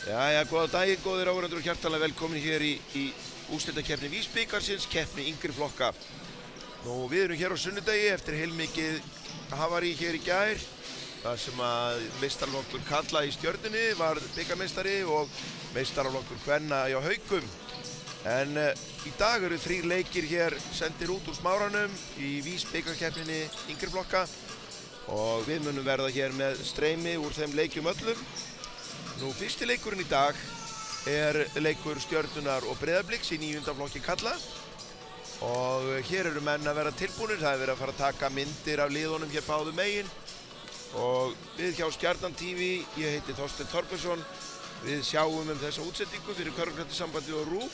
Jæja, góða daginn, góðir áhorfendur og hjartanlega velkomin hér í úrslitakeppni VÍS-bikarsins, keppni yngri flokka. Nú, við erum hér á sunnudegi eftir heilmikið hafarí hér í gær, þar sem að meistaraflokkur karla í Stjörnunni var bikarmeistari og meistaraflokkur kvenna hjá Haukum. En í dag eru 3 leikir hér sendir út úr Smáranum í VÍS-bikarkeppninni yngri flokka og við munum verða hér með streymi úr þeim leikjum öllum. Nú, fyrsti leikurinn í dag leikur Stjörnunnar og Breiðabliks í 9. flokki karla og hér eru menn að vera tilbúnir. Það verið að fara að taka myndir af liðunum hér báðum megin og við hjá Stjarnan TV, ég heiti Þorsteinn Þorbjörnsson, við sjáum þessa útsendingu fyrir Körfuknattissambandið og RÚV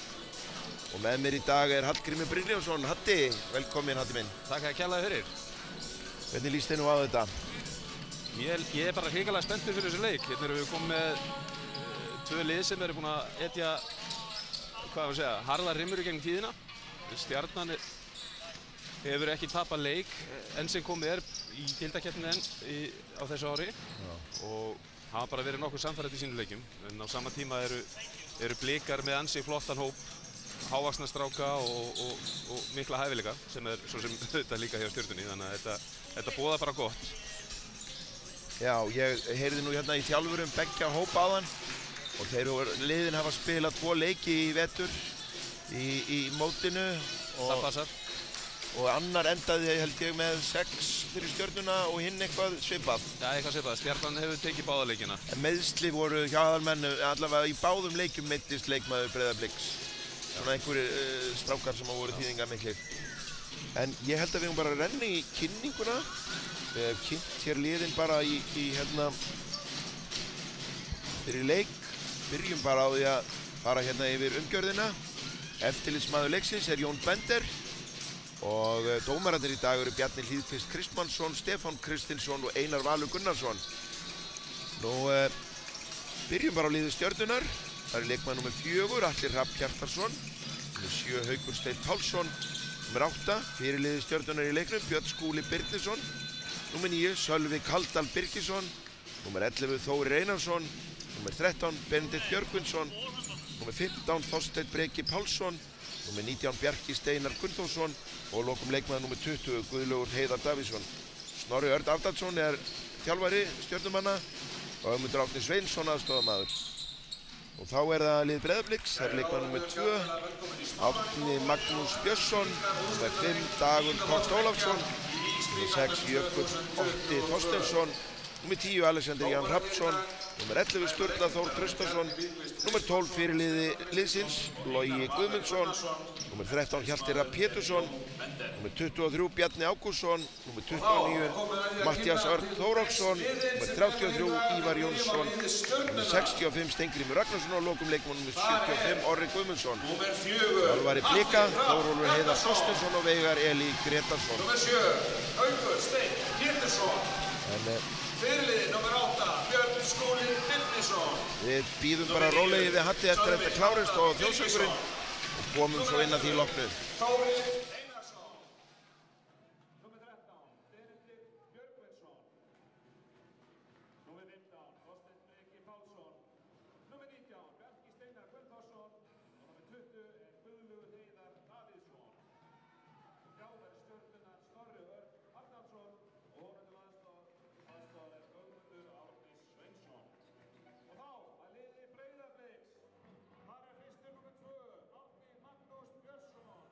og með mér í dag Hallgrímur Brynjólfsson. Hatti, velkomin Hatti minn. Takk að kærlega fyrir. Hvernig líst þið nú á þetta? Ég bara hrikalega spenntur fyrir þessu leik. Hérna erum við komið með 2 lið sem eru búin að etja, harða rimuru gegn tíðina. Stjarnan hefur ekki tapað leik enn sem komið í deildakeppninni á þessu ári og hafa bara verið nokkuð sannfærandi í sínum leikjum. En á sama tíma eru Blikar með ansi flottan hóp, hávaxna stráka og mikla hæfileika sem svo sem þetta líka hjá Stjörnunni, þannig að þetta boðar bara gott. Já, ég heyrði nú hérna í þjálfurum beggja hópa áðan og liðin hafa spilað 2 leiki í vetur í mótinu Það passar. Og annar endaði held ég með 6 fyrir Stjörnuna og hinn eitthvað svipað. Já, eitthvað svipað. Stjarnan hefur tekið báða leikina. En meiðsli voru hjá aðalmenn, allavega í báðum leikjum meiddist leikmaður Breiðabliks. Svona einhverjir strákar sem voru þýðingarmiklir. En ég held að við bara renni í kynninguna. Við hefum kynnt hér liðin bara fyrir leik. Byrjum bara á því að fara hérna yfir umgjörðina. Eftirlitsmaður leiksins Jón Bender og dómararnir í dag eru Bjarni Hlíðqvist Kristmannsson, Stefán Kristinsson og Einar Valur Gunnarsson. Nú, byrjum bara á liði Stjörnunnar. Það er leikmaður nr. 4, Atli Hrafn Hjartarson, nr. 7, Haukur Steinn Pálsson, nr. 8, fyrirliði Stjörnunnar í leiknum, Björn Skúli Birnisson, nr. 9, Sölvi Kaldal Birgisson, nr. 11, Þórir Einarsson, nr. 13, Benedikt Björgvinsson, nr. 15, Þorsteinn Breki Pálsson, nr. 19, Bjarki Steinar Gunnþórsson og lokum leikmaður nr. 20, Guðlaugur Heiðar Davíðsson. Snorri Örn Arnaldsson þjálfari Stjörnumanna og Ögmundur Árni Sveinsson aðstoðarmaður. Og þá það lið Breiðabliks, það leikmaður nr. 2, Árni Magnús Björnsson, nr. 5, Dagur Kost Ólafsson, nr. 6, Jökull Otti Þorsteinsson, nr. 10, Alexander Ján Hrafnsson, nr. 11, Sturla Þór Traustason, nr. 12, fyrirliði liðsins, Logi Guðmundsson, nr. 13, Hjalti Rapp Pétursson, nr. 23, Bjarni Ágústsson, nr. 29, Matthías Örn Þóróksson, nr. 33, Ívar Jónsson, nr. 65, Steingrímur Ragnarsson og lokum leikmann nr. 75, Orri Guðmundsson. Þjálfari Blika, Þórólfur Heiðar Þorsteinsson og Veigar Elí Gretarsson. Nr. 7, Haukur Steinn Pétursson. Fyrirliði nr. 8, Björn Skúli Birnisson. Við bíðum bara rólegið við Hatti eftir þetta klárist og þjóðsöngurinn og komum svo inn að því loknu. Þórir Einarsson. Nr. 13, Benedikt Björgvinsson. Nr. 15, Þorsteinn Breki Pálsson. Nr. 19, Bjarki Steinar Gunnþórsson. Og nr. 20 Guðlaugur Heiðar Davíðsson. Þjálfari Stjörnunnar Snorri Örn Arnaldsson og honum aðstoðar Ögmundur Árni Sveinsson. Og þá að liði Breiðabliks. Þar fyrstur nr. 2, Árni Magnús Björnsson.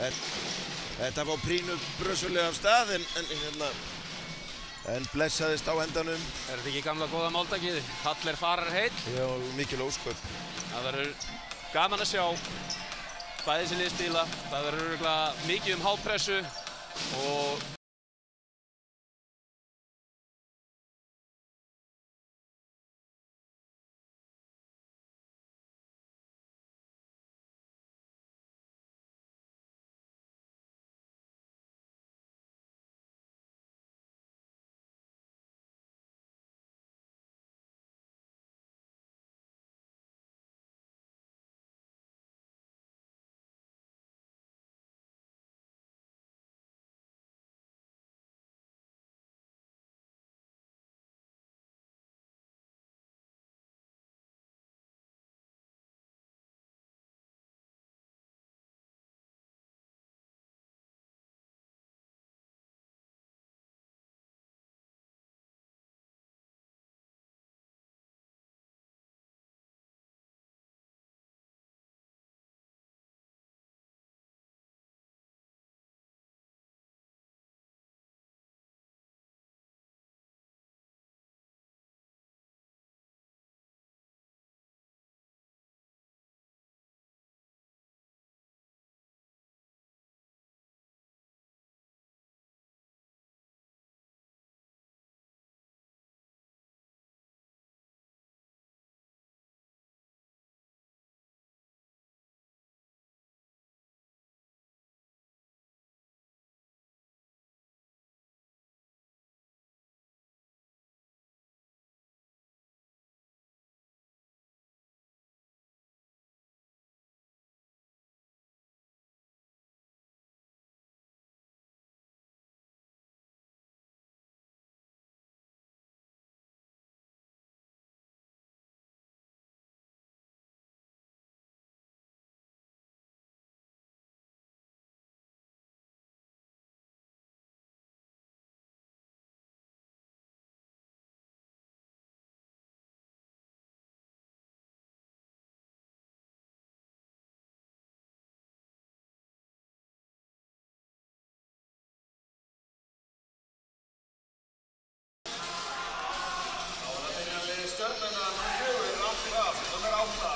Þetta fá prínu brösulega af stað en blessaðist á endanum. Er þetta ekki gamla góða máltækið? Fall farar heill. Já, mikil ósköp. Það verður gaman að sjá bæði þessi liðstíla. Það verður örugglega mikið hápressu og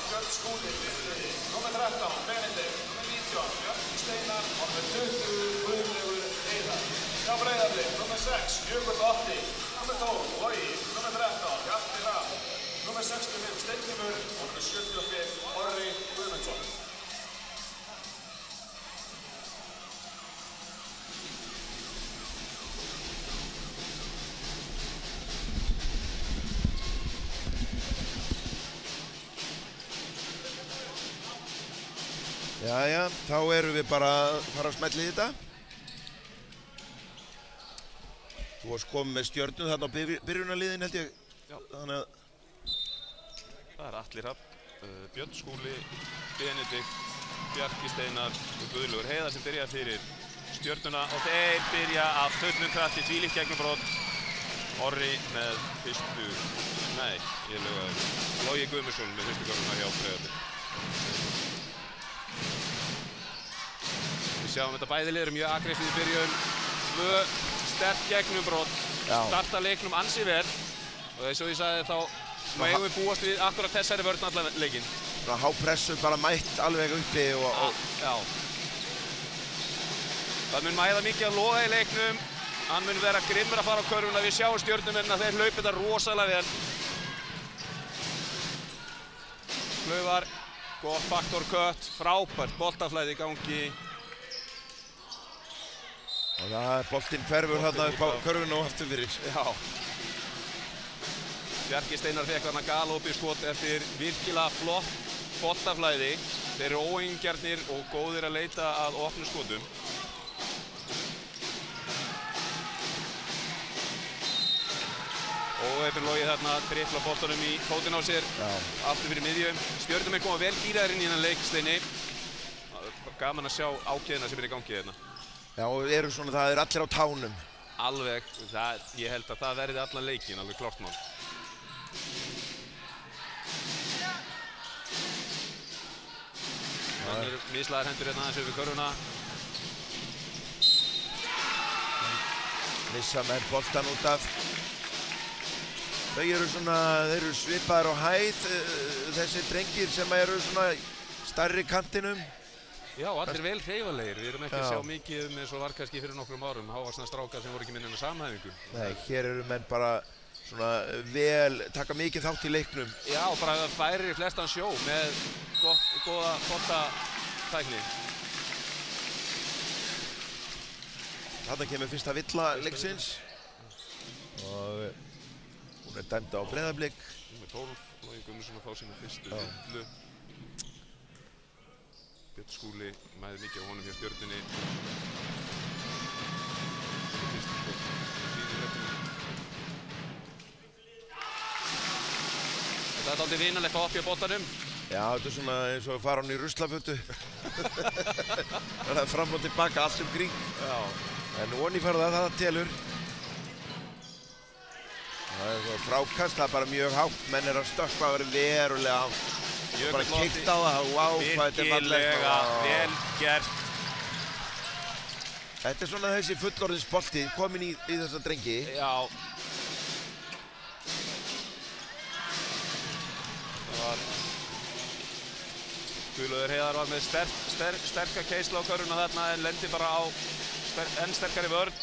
Björn Skúli, númer 13, Benedikt, númer 19, Björn Steinar og númer 20, Guðlaugur Heiðar. Hjá Breiðablik, númer 6, Jökull Otti, númer 12, Logi, númer 13, Hjalti Rafn, númer 65, Steingrímur og númer 75, Orri Guðmundsson. Jæja, þá erum við bara að fara að smella í þetta. Þú varst komið með Stjörnu þarna á byrjunarliðin held ég. Já. Þannig að það er Atli Hrafn, Björn Skúli, Benedikt, Bjarki Steinar og Guðlaugur Heiðar sem byrja fyrir Stjörnuna og þeir byrja af fullum krafti þvílíkt gegnumbrot. Orri með fyrstu, nei, ég lögði Logi Guðmundsson með fyrstu körfuna hjá Breiðablik. Við sjáum þetta bæði lið eru mjög aggressív í byrjun. Tvö sterk gegnumbrot. Starta leiknum ansi vel. Og eins og ég sagði þá megum við búast við akkurat þessari vörn allan leikinn. Svona hápressu bara mætt alveg uppi og Já. Það mun mæða mikið að Loga í leiknum. Hann mun vera grimmur að fara á körfuna. Við sjáum Stjörnumennina, þeir hlaupa þetta rosalega vel. Klauvar, gott backdoor cut, frábært boltaflæði í gangi. Og það er boltinn hverfur þarna upp á körfuna og aftur fyrir. Já. Bjarki Steinar fekk þarna galopið skot eftir virkilega flott boltaflæði. Þeir eru óeigingjarnir og góðir að leita að opnu skotum. Og eftir Logi þarna drifla boltanum í fótinn á sér. Já. Aftur fyrir miðjum. Stjörnumenn koma vel gíraðir inn í þennan leik, Steini. Gaman að sjá ákveðina sem er í gangi hérna. Já, og eru svona, það er allir á tánum. Alveg, ég held að það verði allan leikinn, alveg klárt mál. Þannig eru mislaðar hendur hérna aðeins yfir körfuna. missa menn boltan út af. Þeir eru svipaðir á hæð, þessi drengir sem eru svona stærri kantinum. Já, allir vel hreyfanlegir. Við erum ekki að sjá mikið eins og var kannski fyrir nokkrum árum. Hávaxna strákar sem voru ekki minna en samhæfingu. Nei, hér eru menn bara svona vel, taka mikið þátt í leiknum. Já, bara færir í flestan sjó með góða boltatækni. Þarna kemur fyrsta villa leiksins. Og hún er dæmd á Breiðablik. Númer 12, Logi Guðmundsson að fá sína fyrstu villu. Björn Skúli mæði mikið á honum hjá Stjörnunni. Þetta er dálítið vinalegt að opja boltanum. Já, þetta er svona eins og að fara hann í ruslafötu. Það er fram og tilbaka, allt kring. Já. En onni fara það telur. Það er svo frákast, það er bara mjög hátt. Menn er að stökkva að vera verulega hátt. Bara keypt á það, wow, hvað þetta er fallegt. Virkilega vel gert. Þetta er svona þessi fullorðins bolti komin í þessa drengi. Já. Það var Guðlaugur Heiðar var með sterka keisla á körfuna þarna en lendi bara á enn sterkari vörn.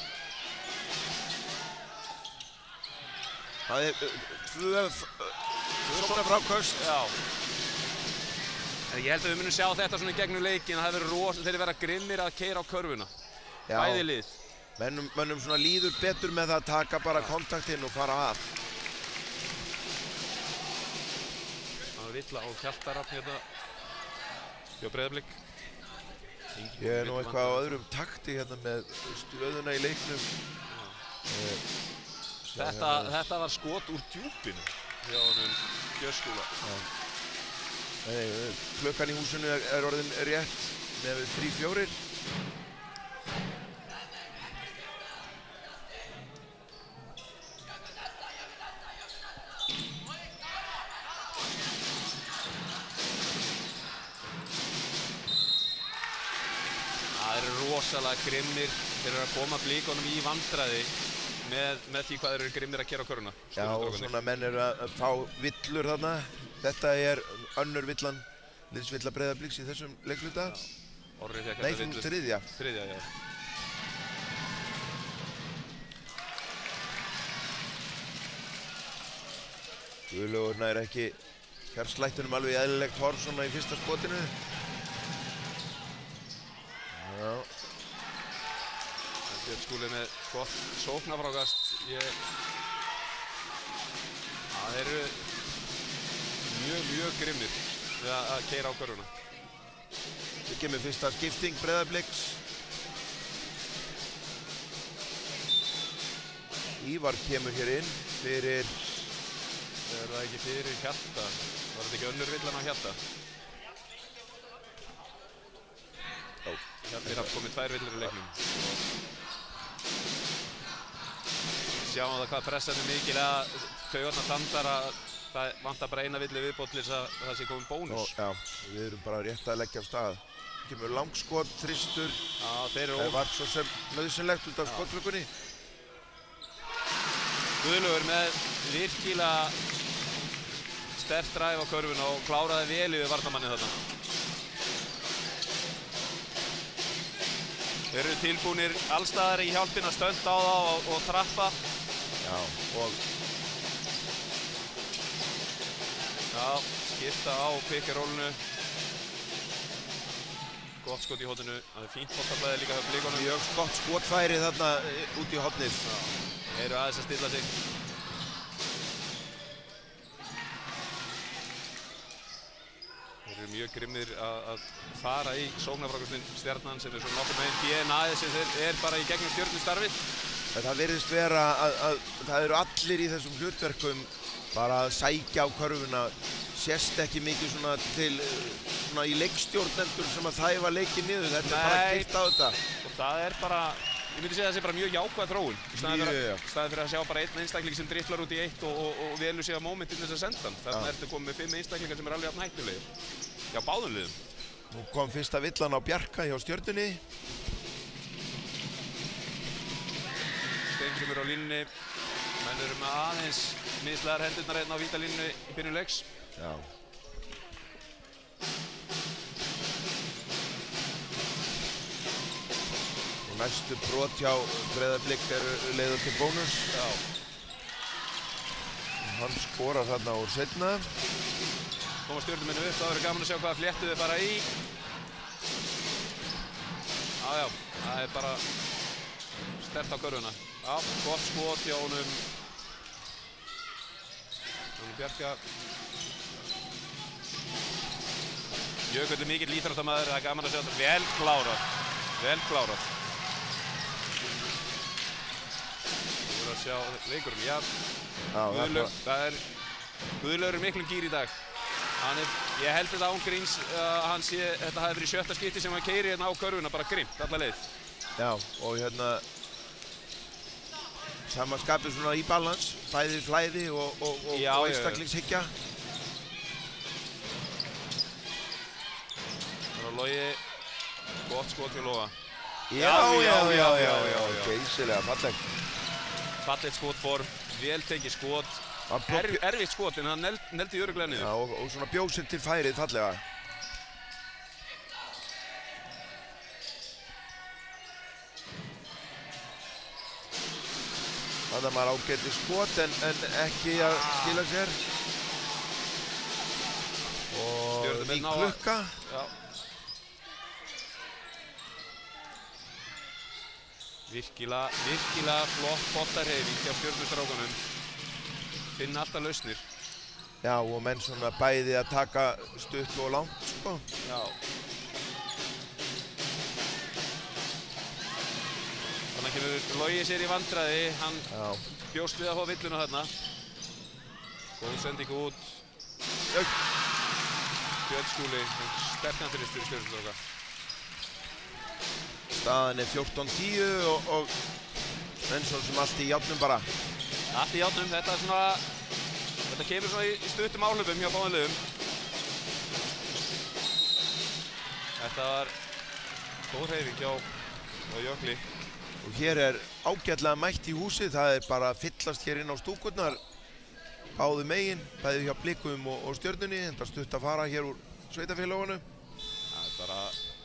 Það er tvö sóknarfráköst. Já. Ég held að við munum sjá þetta svona í gegnum leikinn að þeir vera grimmir að keyra á körfuna. Já. Bæði lið. Mönnum svona líður betur með það að taka bara kontaktinn og fara að. Það var Villa og Hjaltarafn hérna hjá Breiðablik. Ég er nú eitthvað á öðrum takti hérna með stöðuna í leiknum. Þetta var skot úr djúpinu hjá honum Björnskúla. Klukkan í húsinu er orðin rétt með 3-4. Það eru rosalega grimmir. Þeir eru að koma Blikunum í vandræði með því hvað þeir eru grimmir að gera á körfuna. Já, og svona menn eru að fá villur þarna. Þetta er önnur villan, liðsvilla Breiðabliks í þessum leikluta. Nei, þú þriðja. Þriðja, já. Guðlaugur nær ekki hjartslættunum alveg í eðlilegt horf svona í fyrsta skotinu. Já. Björn Skúli með gott sóknarfrákast. Það eru mjög grimmir við að keyra á körfuna. Við kemur fyrsta skipting Breiðabliks. Ívar kemur hér inn fyrir... Er það ekki fyrir Hjalta? Var þetta ekki önnur villan á Hjalta? Jó. Hjalti hafa komið 2 villur í leiknum. Sjáum það hvað pressan er mikil að taugarnar dandar að það vantar bara eina villu viðbót til þess að það sé komið bónus. Já, við erum bara rétt að leggja af stað. Kemur langskot, þristur. Já, þeir eru Það var svo sem nauðsynlegt út af skotklukkunni. Guðlaugur með virkilega sterkt drive á körfuna og kláraði vel yfir varnarmanninn þarna. Þeir eru tilbúnir allstaðar í hjálpina að stönda á það og trappa. Já, og skipta á pick-and-rollinu. Gott skot í hotinu. Það er fínt boltaflæði líka hjá Blikunum. mjög gott skotfæri þarna út í hornið. Þeir eru aðeins að stilla sig. Þeir eru mjög grimmir að fara í sóknarfrákastin Stjarnan sem er svo nokkur meginn DNA-ið sem er bara í gegnum Stjörnustarfið. Það virðist vera að það eru allir í þessum hlutverkum bara að sækja á körfuna. Sést ekki mikið svona til svona í leikstjórnendur sem að þæfa leikið niður. Þetta er bara keypt á þetta. Og það er bara, ég myndi segja að það sé bara mjög jákvæð þróun. Í staðinn fyrir að sjá bara einn einstakling sem dribblar út í eitt og velur sig á mómentinn þess að senda hann. Þarna ertu komið með 5 einstaklingar sem er alveg jafn hættulegir. Já, báðum liðum. Nú kom fyrsta villan á Bjarka hjá Stjörnunni. Steinn sem eru á línunni. Menn eru með aðeins mislegar hendurnar hérna á vítalínunni í byrjun leiks. Já. Og næstu brot hjá Breiðablik eru leiður til bónus. Já. Hann skorar þarna úr seinna. Koma stjörnumenn upp, þá verður gaman að sjá hvaða fléttu þau fara í. Já, það er bara sterkt á körfuna. Já, gott skot hjá honum. Bjarka. Jökull er mikill íþróttamaður, það er gaman að sjá þetta. Vel klárað. Vel klárað. Þú verður að sjá leikurinn, já. Guðlaug er miklum gír í dag. Ég held þetta án gríns að þetta hafi verið 7. skipti sem hann keyrir hérna á körfuna, bara grimmt alla leið. Já, og hérna samanskapið svona í balans, bæði flæði og einstaklingshyggja. Það var Logi, gott skot til Loga. Já, geysilega fallegt. Fallegt skotform, vel tekið skot. Erfitt skot en hann neldi örugglega niður. Já, og svona bjóð sér til færið fallega. Þannig að maður ágæti skot en ekki að skila sér. Og ný klukka. Já. Virkilega flott boltahreyfing hjá stjörnustrákunum. Finna alltaf lausnir. Já, og menn svona bæði að taka stutt og langt, sko. Já. Þannig kemur Logi sér í vandræði. Hann bjóst við að fá villuna þarna. Góð sending út. Björn Skúli, sterkan fyrir stjörnustráka. Staðan er 14-10 og menn svona sem allt í járnum bara. Allt í járnum, þetta kemur svona í stuttum áhlaupum hjá báðum liðum. Þetta var góð hreyfing hjá Jökli. Og hér er ágætlega mætt í húsið, það er bara að fyllast hér inn á stúkurnar. Báðu megin, bæði hjá Blikum og Stjörnunni, þetta stutt að fara hér úr sveitafélaginu. Það er bara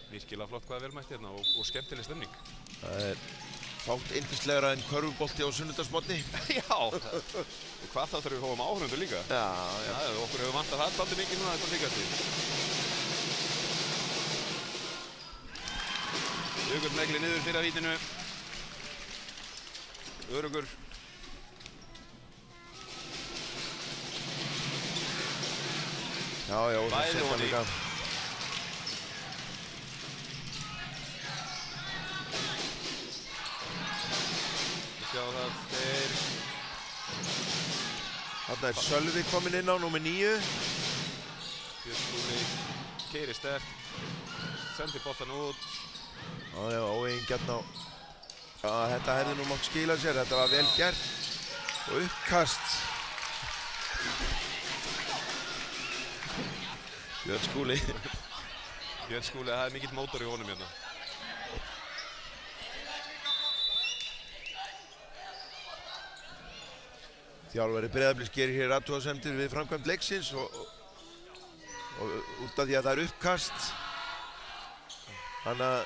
virkilega flott hvað er vel mætt hérna og skemmtileg stemning. Það er fátt yndislegra en körfubolti á sunnudagsmorgni. Já, og hvað þá þurfum við að fá áhorfendur líka. Já. Okkur hefur vantað það dálítið mikið núna þetta líkastíð. Jökull negli niður fyrir að vítinu. Öruggur. Já, það setja líka. Sjá það, þeir... Þarna er Sölvi kominn inn á númer 9. Björn Skúli keyrir sterkt, sendir boltan út. Já, óeigingjarn á... Já, þetta hefði nú mátt skila sér, þetta var vel gert. Og uppkast. Björn Skúli. Björn Skúli, það er mikill mótor í honum hérna. Þjálfari Breiðabliks gerir hér athugasemdir við framkvæmd leiksins og út af því að það er uppkast. Þannig að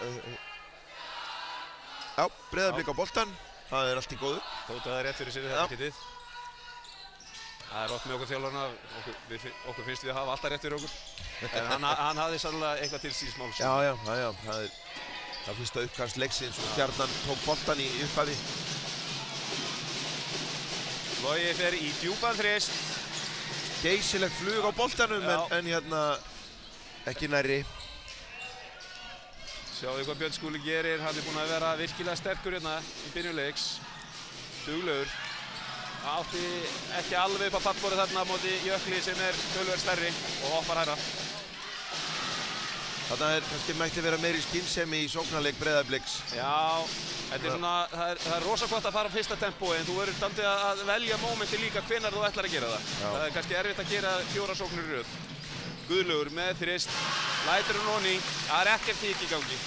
já, Breiðablik á boltan, það er allt í góðu. Þótt að það er rétt fyrir sér þetta getið. Það er oft með okkur þjálfarna, okkur finnst við að hafa alltaf rétt fyrir okkur. En hann hafði sannlega eitthvað til síns máls. Já, það er það fyrsta uppkast leiksins og Stjarnan tók boltan í upphafi. Logi fer í djúpan þrist. Geysilegt flug á boltanum en hérna ekki nærri. Sjáðu hvað Björn Skúli gerir, hann er búinn að vera virkilega sterkur hérna í byrjun leiks. Duglegur. Átti ekki alveg upp á pallborðið þarna á móti Jökli sem er töluvert stærri og hoppar hærra. Þarna er kannski mætti vera meiri skynsemi í sóknarleik Breiðabliks. Já, þetta er svona, það er rosa gott að fara á fyrsta tempói en þú verður dálítið að velja mómenti líka hvenær þú ætlar að gera það. Já. Það er kannski erfitt að gera 4 sóknir í röð. Guðlaugur með þrist, lætur hún honi, það er ekkert hik í gangi.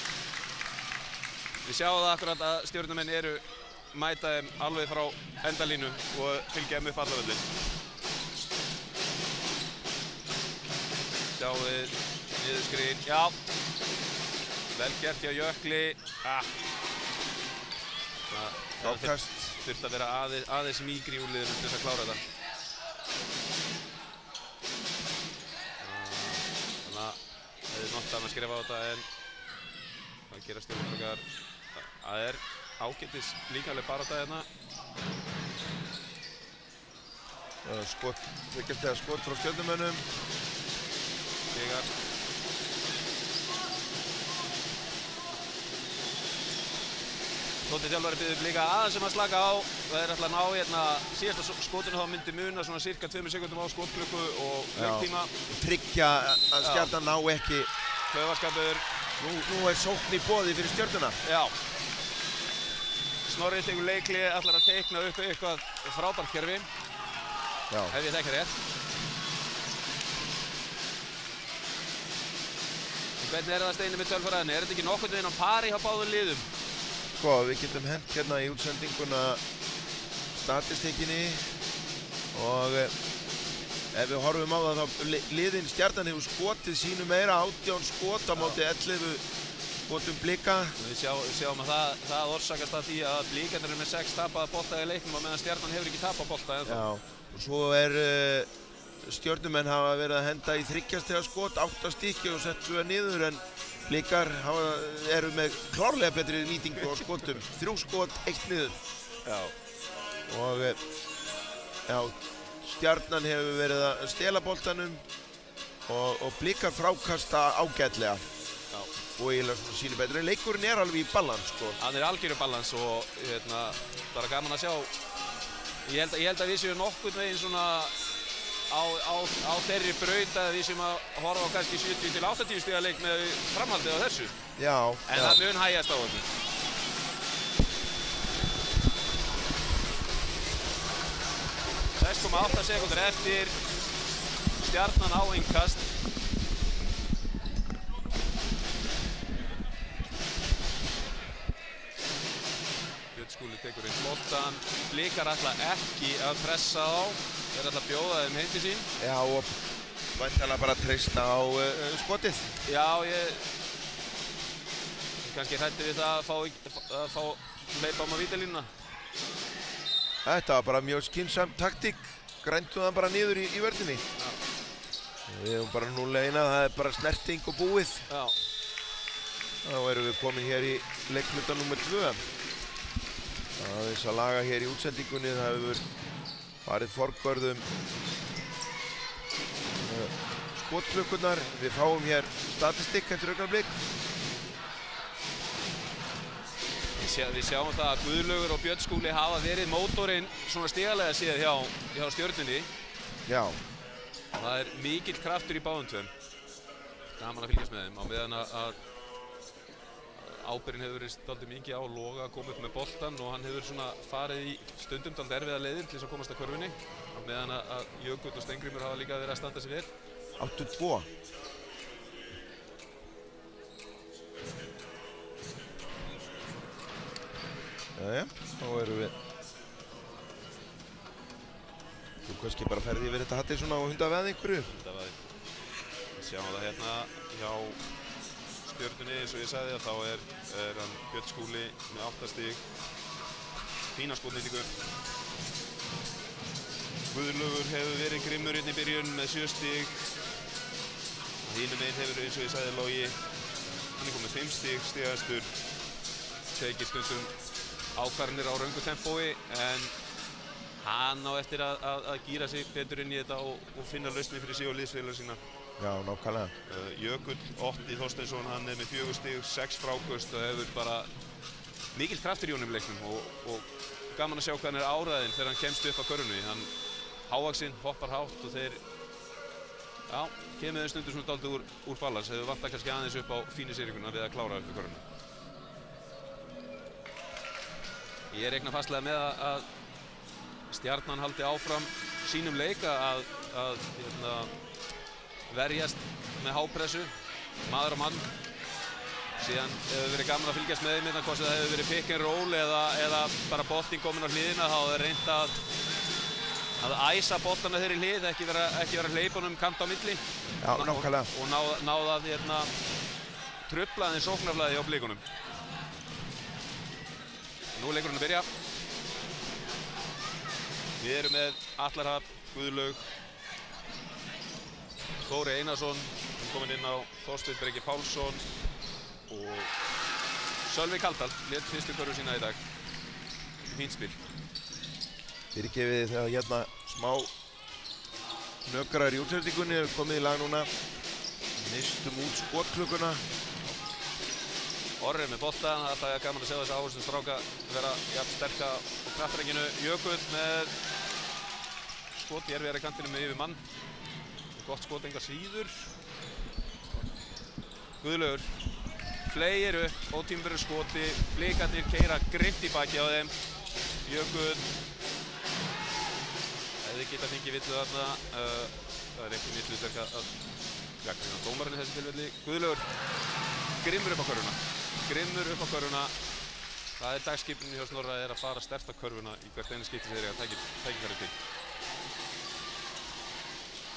Við sjáum það akkurat að stjörnumenn eru mæta þeim alveg frá endalínu og fylgja þeim upp alla völlin. Sjáum við niðurskriðin, já. Vel gert hjá Jökli. Frákast. Þurfti að vera aðeins mýkri úr liðinu til þess að klára þetta. Þannig að það er nottan að skrifa á þetta en það gera stjórnarflokar. Það er ágætis líkamleg barátta hérna. Þykjast eða skot frá Stjörnumönnum. Þegar Tóti þjálfari biður líka aðeins að slaka á. Það er alltaf að ná hérna síðasta skotinu þá myndi muna svona cirka 2 sekúndum á skotklukku og leiktíma. Tryggja að Stjarnan ná ekki. Klaufaskapur. Nú er sókn í boði fyrir Stjörnuna. Já. Snorri tekur leikli, ætlar að teikna upp eitthvað frábært kerfi. Já. Ef ég þekki rétt. Hvernig er það Steini með tölfræðinni? Er þetta ekki nokkurn veginn á pari hjá báðum liðum? Sko, við getum hent hérna í útsendinguna statistíkinni og ef við horfum á það þá liðin Stjarnan hefur skotið sínu meira 18 skot á móti 11 skotum Blika. Við sjáum að það orsakast af því að Blikarnir eru með 6 tapaða bolta í leiknum á meðan Stjarnan hefur ekki tapað bolta ennþá. Já, og svo Stjörnumenn hafa verið að henda í 3 stiga skot, 8 stykki og sett 2 niður en Blikar eru með klárlega betri nýtingu á skotum. 3 skot, 1 niður. Já. Og já, Stjarnan hefur verið að stela boltanum og Blikar frákasta ágætlega. Já. Og eiginlega svona sínu betri. En leikurinn er alveg í balans, sko. Hann er algjöru balans og bara gaman að sjá. Ég held að við séum nokkurn veginn svona á þeirri braut að við séum að horfa á kannski 70 til 80 stiga leik með framhaldið á þessu. Já. En það mun hægjast á okkur. Það 6,8 sekúndur eftir. Stjarnan á innkast. Björn Skúli tekur inn boltan. Blikar ætla ekki að pressa á. Þeir ætla að bjóða þeim heim til sín. Já, og væntanlega bara treysta á skotið. Já, ég kannski hræddi við það að fá hleypa á vítalínuna. Þetta var bara mjög skynsam taktík. Græntu það bara niður í vörninni. Já. Við erum bara 0-1, það er bara snerting og búið. Já. Þá erum við komin hér í leikluta nr. 2. Það er þess að laga hér í útsendingunni, það hefur farið forgörðum skotklukkurnar. Við fáum hér statistikk eftir augnablik. Við sjáum það að Guðlaugur og Björn Skúli hafa verið mótorinn svona stigalega séð hjá Stjörnunni. Já. Það er mikill kraftur í báðum tveim. Gaman að fylgjast með þeim á meðan að ábyrginn hefur verið dálítið mikið á Loga að koma upp með boltan og hann hefur svona farið í stundum dálítið erfiða leiðir til þess að komast að körfunni á meðan að Jökull og Steingrímur hafa líka verið að standa sig vel. 8-2. Jæja, þá erum við. Þú kannski bara ferði yfir þetta hattið svona og hundaveð einhverju. Hundaveð. Við sjáum það hérna hjá Stjörnunni, eins og ég sagði, að þá er hann Björn Skúli með 8 stig. Fína skotnýtingu. Guðlaugur hefur verið grimmur inn í byrjun með 7 stig. Hínum einn hefur, eins og ég sagði, Logi. Hann er komið 5 stig, stigastur. Tekið stundum ákvarðanir á röngu tempói, en hann á eftir að gíra sig betur inn í þetta og finna lausnir fyrir sig og liðsfélaga sína. Já, nákvæmlega. Jökull, Otti Þorsteinsson, hann er með 4 stig, 6 fráköst og hefur bara mikill kraftur í honum í leiknum og gaman að sjá hvað hann er áræðinn þegar hann kemst upp að körfunni. Hann hávaxinn, hoppar hátt og þeir, já, kemur þeim stundum svona dálítið úr balans. Hefur vantað kannski aðeins upp á fínisýringuna við að klára upp í körfunni. Ég reikna fastlega með að Stjarnan haldi áfram sínum leik að verjast með hápressu, maður á mann Síðan hefur verið gaman að fylgjast með þeim hérna, hvort það hefur verið pick and roll eða bara boltinn komin á hliðina, þá er reynt að æsa boltana þeirri hlið, ekki vera hleypunum kant á milli. Já, nákvæmlega. Og náða að trufla aðeins sóknarflæði á blikunum. Nú er leikurinn að byrja. Við erum með Atlar Hrafn, Guðlaug, Þóri Einarsson, kominn inn á Þorsteinn Breki Pálsson og Sölvi Kaldal lét fyrstu körfu sína í dag. Fínt spil. Fyrirgefið þegar hérna smá hnökrar í útsendingunni hefur komið í lag núna. Mistum út skotklukkuna. Orri með boltan, það er gaman að sjá þessa áherslu stráka vera jafn sterka á kraftaregginu. Jökull með skot í erfiðari kantinu með yfir mann. Gott skot enga síður. Guðlaugur fleygir upp, ótímabæru skoti, blikarnir keyra grimmt í baki á þeim. Jökull hefði getað fengið villu þarna. Það er ekki mitt hlutverk að gagnrýna dómarinn í þessu tilfelli. Guðlaugur grimmur upp á körfuna. Grimmur upp á körfuna. Það er dagskipinu hjá Snorra að fara sterkt á körfuna í hvert einu skipti þegar það tækifæri til.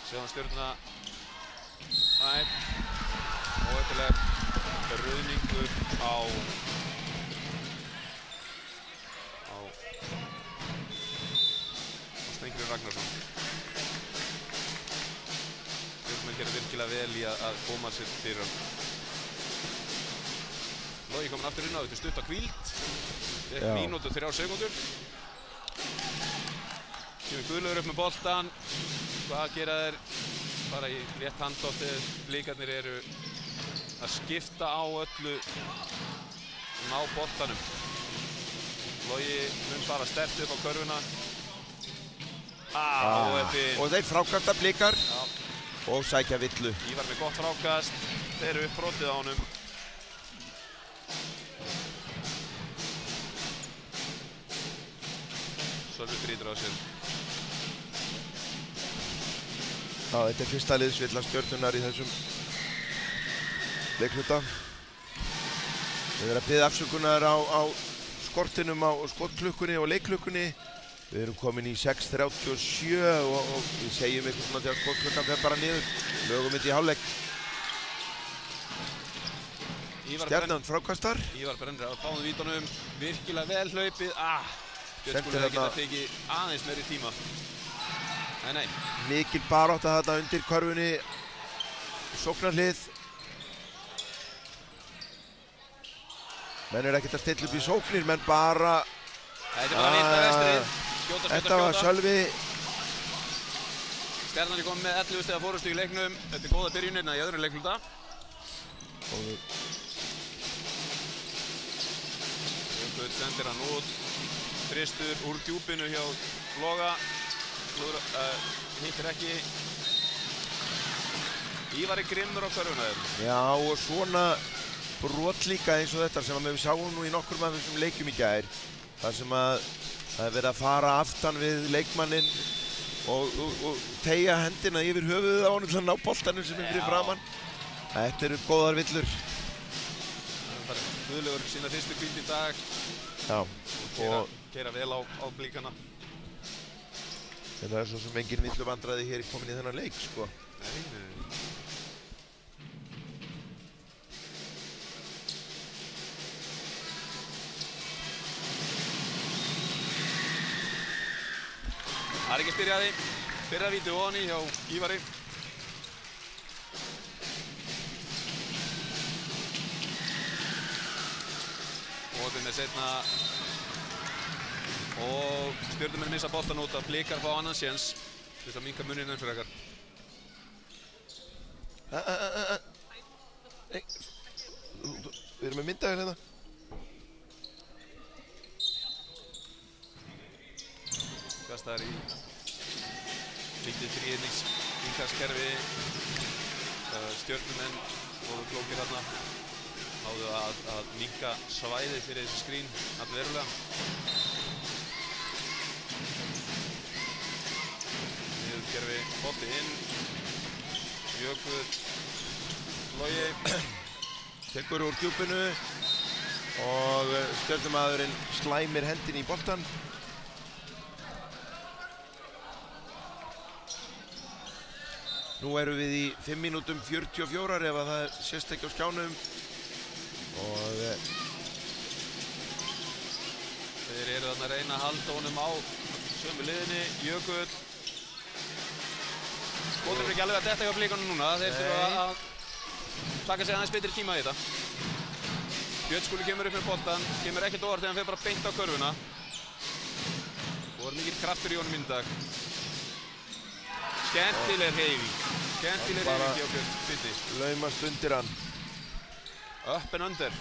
Sjáum Stjörnuna. Óheppileg ruðningur á Steingrímur Ragnarsson. Stjörnumenn gerir virkilega vel í að koma sér fyrir hann. Logi kominn aftur inn á þetta stutt á hvíld. Mínútu 3 sekúndur. Kemur Guðlaugur upp með boltan. Hvað gera þeir? Bara í rétt handótt þegar blikarnir eru að skipta á öllu og ná boltanum. Logi mun fara sterkt upp á körfuna. Og þeir frákasta blikar og sækja villu. Ívar með gott frákast. Þeir eru uppbrotið á honum. Sölvi brýtur á sér. Já, þetta er fyrsta liðsvilla Stjörnunnar í þessum leikhluta. Við erum að biðja afsökunar á skortinum á skotklukkunni og leikklukkunni. Við erum komin í 6:37 og við segjum eitthvað svona þegar skotklukkan fer bara niður. Lögum þetta í hálfleik. Stjarnan frákastar. Ívar brennir á báðum vítunum. Virkilega vel hlaupið. Björn Skúli hefði getað tekið aðeins meiri tíma. Nei. Mikil barátta þarna undir körfunni. Sóknarhlið. Menn er ekkert að stilla upp í sóknir, menn bara... Þetta er bara vinda vestrið. Þetta var Sölvi. Stjarnan er komið með 11 stiga fórustu í leiknum. Þetta er góða byrjunina í öðru leikhluta. Jökull sendir hann út. Þristur úr djúpinu hjá Loga. Hittir ekki. Ívar er grimmur á körfuna þeim. Já, og svona brot líka eins og þetta sem við sjáum nú í nokkrum af þessum leikjum í gær. Þar sem að það er verið að fara aftan við leikmanninn og teygja hendina yfir höfuðið á honum til að ná boltanum sem er fyrir framann. Þetta eru góðar villur. Guðlaugur sína fyrstu hvíld í dag. Já. Og keyra vel á blíkana. En það er svo sem engin villuvandræði hér komin í þennan leik, sko. Nei. Það er ekki styrjaði. Fyrra víti ofan í hjá Ívari. Opið með seinna. Og Stjörnumenn missa boltan út að blikar fá annan séns. Til þess að minnka muninn enn fyrir ekkar. Við erum með myndavél hérna. Kastar í lítið þríhyrningsinnkastskerfi. Stjörnumenn voru klókir þarna. Náðu að minnka svæðið fyrir þessi skrín allverulega. Bolti inn. Jökull. Logi. tekur úr djúpinu og Stjörnumaðurinn slæmir hendinni í boltann. Nú erum við í 5 mínútum 44 ef að það sést ekki á skjánum og þeir eru þarna að reyna að halda honum á sömu liðinni. Jökull skottur ekki alveg að detta hjá Blikunum núna. Þeir þurfa að taka sig aðeins betri tíma í þetta. Björn Skúli kemur upp með boltan, kemur ekkert óvart þegar hann fer bara beint á körfuna. Og mikill kraftur í honum í dag. Skemmtileg hreyfing. Skemmtileg hreyfing hjá Björn Bindi. laumast undir hann. Up and under.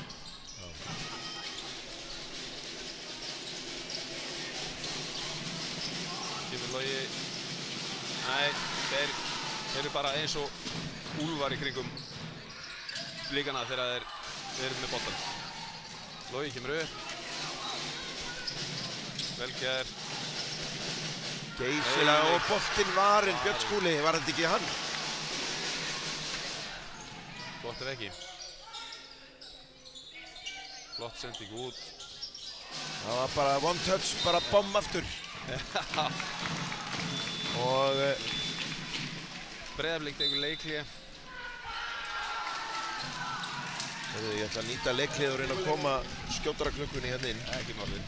Kemur Logi. Nei, þeir eru bara eins og úlfar í kringum Blikana þegar þeir eru með boltan. Logi kemur upp. Vel gert. Geysilega og boltinn varinn. Björn Skúli, var þetta ekki hann? Flott ef ekki. Flott sending út. Það var bara one touch, bara bomm aftur. Og Breiðablik tekur leikhlé. ég ætla að nýta leikhlið og reyna að koma skjótara klukkunni hérna inn. Ekki málið.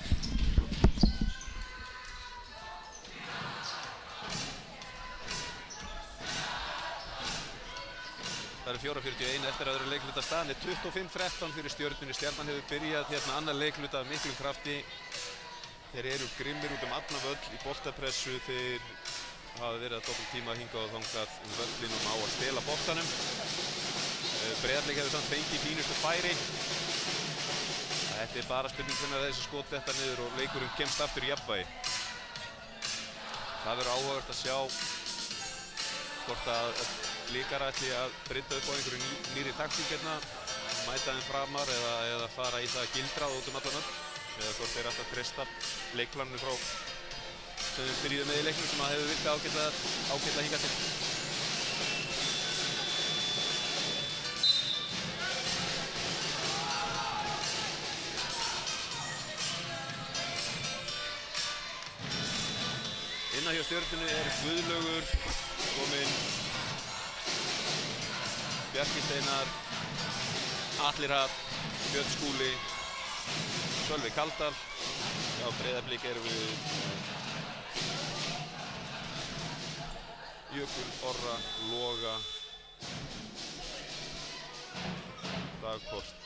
Það eru 4:41 eftir að öðru leikluta staðan. 25-13 fyrir Stjörnunni. Stjarnan hefur byrjað hérna annar leikluta af miklum krafti. Þeir eru grimmir út allan völl í boltapressu. Þeir hafa verið að doppelt tíma hingað og þangað völlinn og ná að stela boltanum. Breiðablik hefur samt fengið fínustu færi. Þetta bara spurning hvernig þessi skot detta niður og leikurinn kemst aftur í jafnvægi. Það verður áhugavert að sjá hvort að Blikar ætli að brydda upp á einhverju nýri taktík hérna, mæta þeim framar eða fara í það að gildra út allan öll, eða hvort þeir ætla að treysta leikplaninu frá sem við byrjuðum með í leiknum sem að hefur virkað ágætlega hingað til. Innan hjá Stjörnunni er Guðlaugur kominn, Bjarki Steinar, Atli Hrafn, Björn Skúli, Sölvi Kaldal. Já, Breiðablik erum við Jökull, Orra, Loga, Dagkort.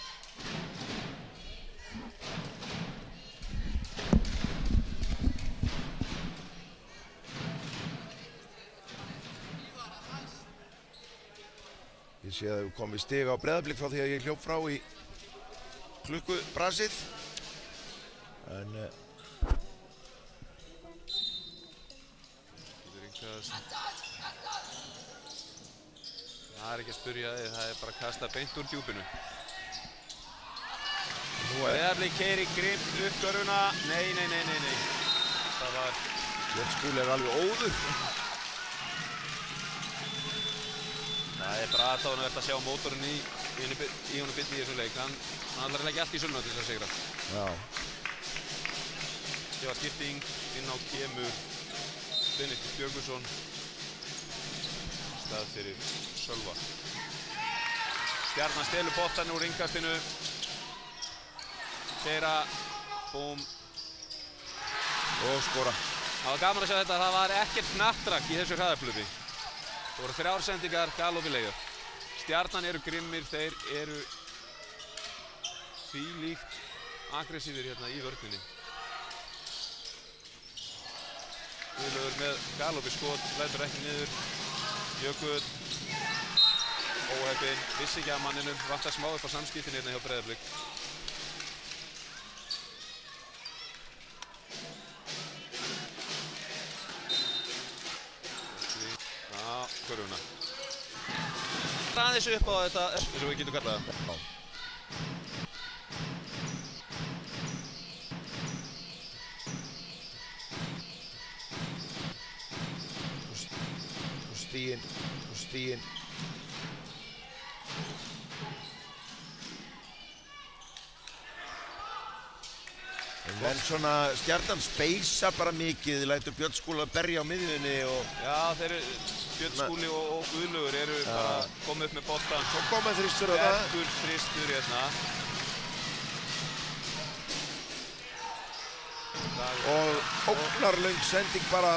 Ég sé að það hefur komið stig á Breiðablik frá því að ég hljóp frá í klukkubrasið. En Það er ekki að spyrja þig, það er bara að kasta beint úr djúpinu. Breiðablik keyrir grimmt upp körfuna. Nei. Það var... Björn Skúli er alveg óður. Það er bara aðdáðanvert að sjá mótorinn í honum Bindi í þessum leik. Hann ætlar að leggja allt í söluna til þess að sigra. Já. Hér var skipting, inn á kemur Benedikt Björgvinsson. Stað fyrir Sölva. Stjarnan stelur boltann úr innkastinu. Keyra, búm. Og skora. Það var gaman að sjá þetta, það var ekkert knattrak í þessu hraðaflubi. Það voru 3 sendingar, galoppilegar. Stjarnan eru grimmir, þeir eru þvílíkt aggressífir hérna í vörninni. Guðlaugur með galoppi skot, lætur ekki niður. Jökull, óheppinn, vissi ekki að manninum, vantar smá upp á samskiptin hérna hjá Breiðablik. Körfuna. Aðeins upp á þetta, eins og við getum kallað það. Og stíinn. En svona Stjarnan speysar bara mikið, lætur Björn Skúla berja á miðjunni og... Já, Björn Skúli og Guðlaugur eru bara komið upp með boltan. Svo komið þristur á það. Sterkur þristur hérna. Og ógnarlöng sending bara